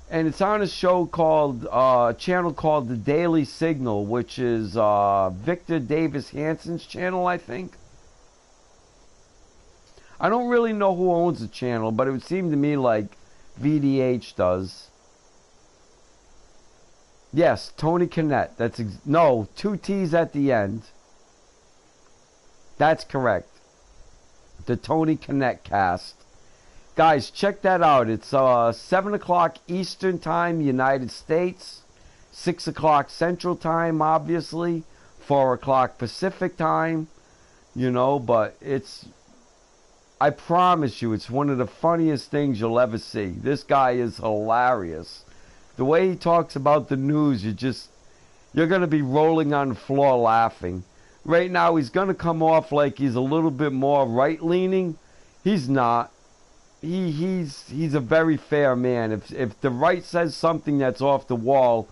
And it's on a show called, a channel called The Daily Signal, which is Victor Davis Hansen's channel, I think. I don't really know who owns the channel, but it would seem to me like VDH does. Yes, Tony Kinnett. That's no, 2 T's at the end. That's correct. The Tony Kinnett cast. Guys, check that out. It's 7 o'clock Eastern Time, United States. 6 o'clock Central Time, obviously. 4 o'clock Pacific Time. You know, but it's... I promise you, it's one of the funniest things you'll ever see. This guy is hilarious. The way he talks about the news, you're going to be rolling on the floor laughing. Right now, he's going to come off like he's a little bit more right-leaning. He's not. He's a very fair man. If the right says something that's off the wall,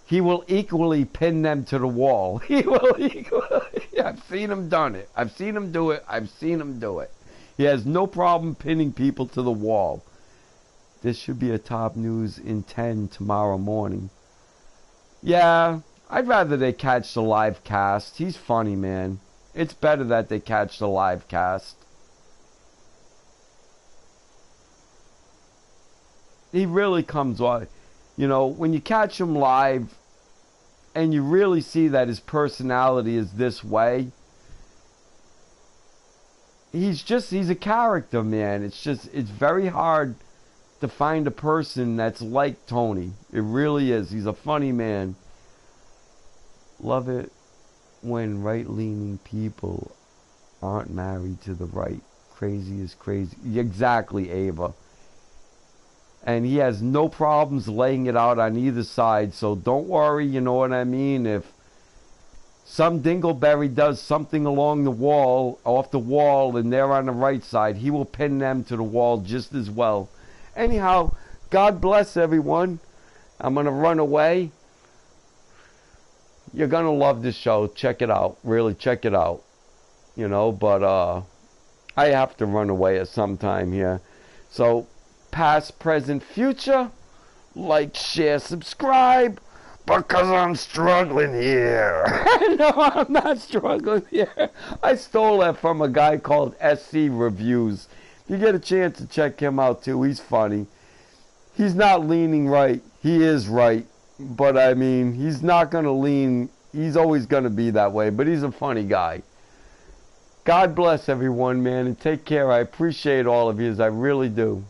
he will equally pin them to the wall. He will equally. I've seen him done it. I've seen him do it. I've seen him do it. He has no problem pinning people to the wall. This should be a top news in 10 tomorrow morning. Yeah, I'd rather they catch the live cast. He's funny, man. It's better that they catch the live cast. He really comes on. You know, when you catch him live and you really see that his personality is this way, he's a character, man. It's very hard to find a person that's like Tony. It really is. He's a funny man. Love it when right-leaning people aren't married to the right. Crazy is crazy. Exactly, Ava. And he has no problems laying it out on either side. So don't worry, you know what I mean? If some dingleberry does something along the wall, off the wall, and they're on the right side, he will pin them to the wall just as well. Anyhow, God bless everyone. I'm going to run away. You're going to love this show. Check it out. Really, check it out. You know, but I have to run away at some time here. So, past, present, future, like, share, subscribe, because I'm struggling here. No, I'm not struggling here. I stole that from a guy called SC Reviews. If you get a chance to check him out too, he's funny. He's not leaning right. He is right. But I mean, he's not going to lean. He's always going to be that way. But he's a funny guy. God bless everyone, man. And take care. I appreciate all of you. I really do.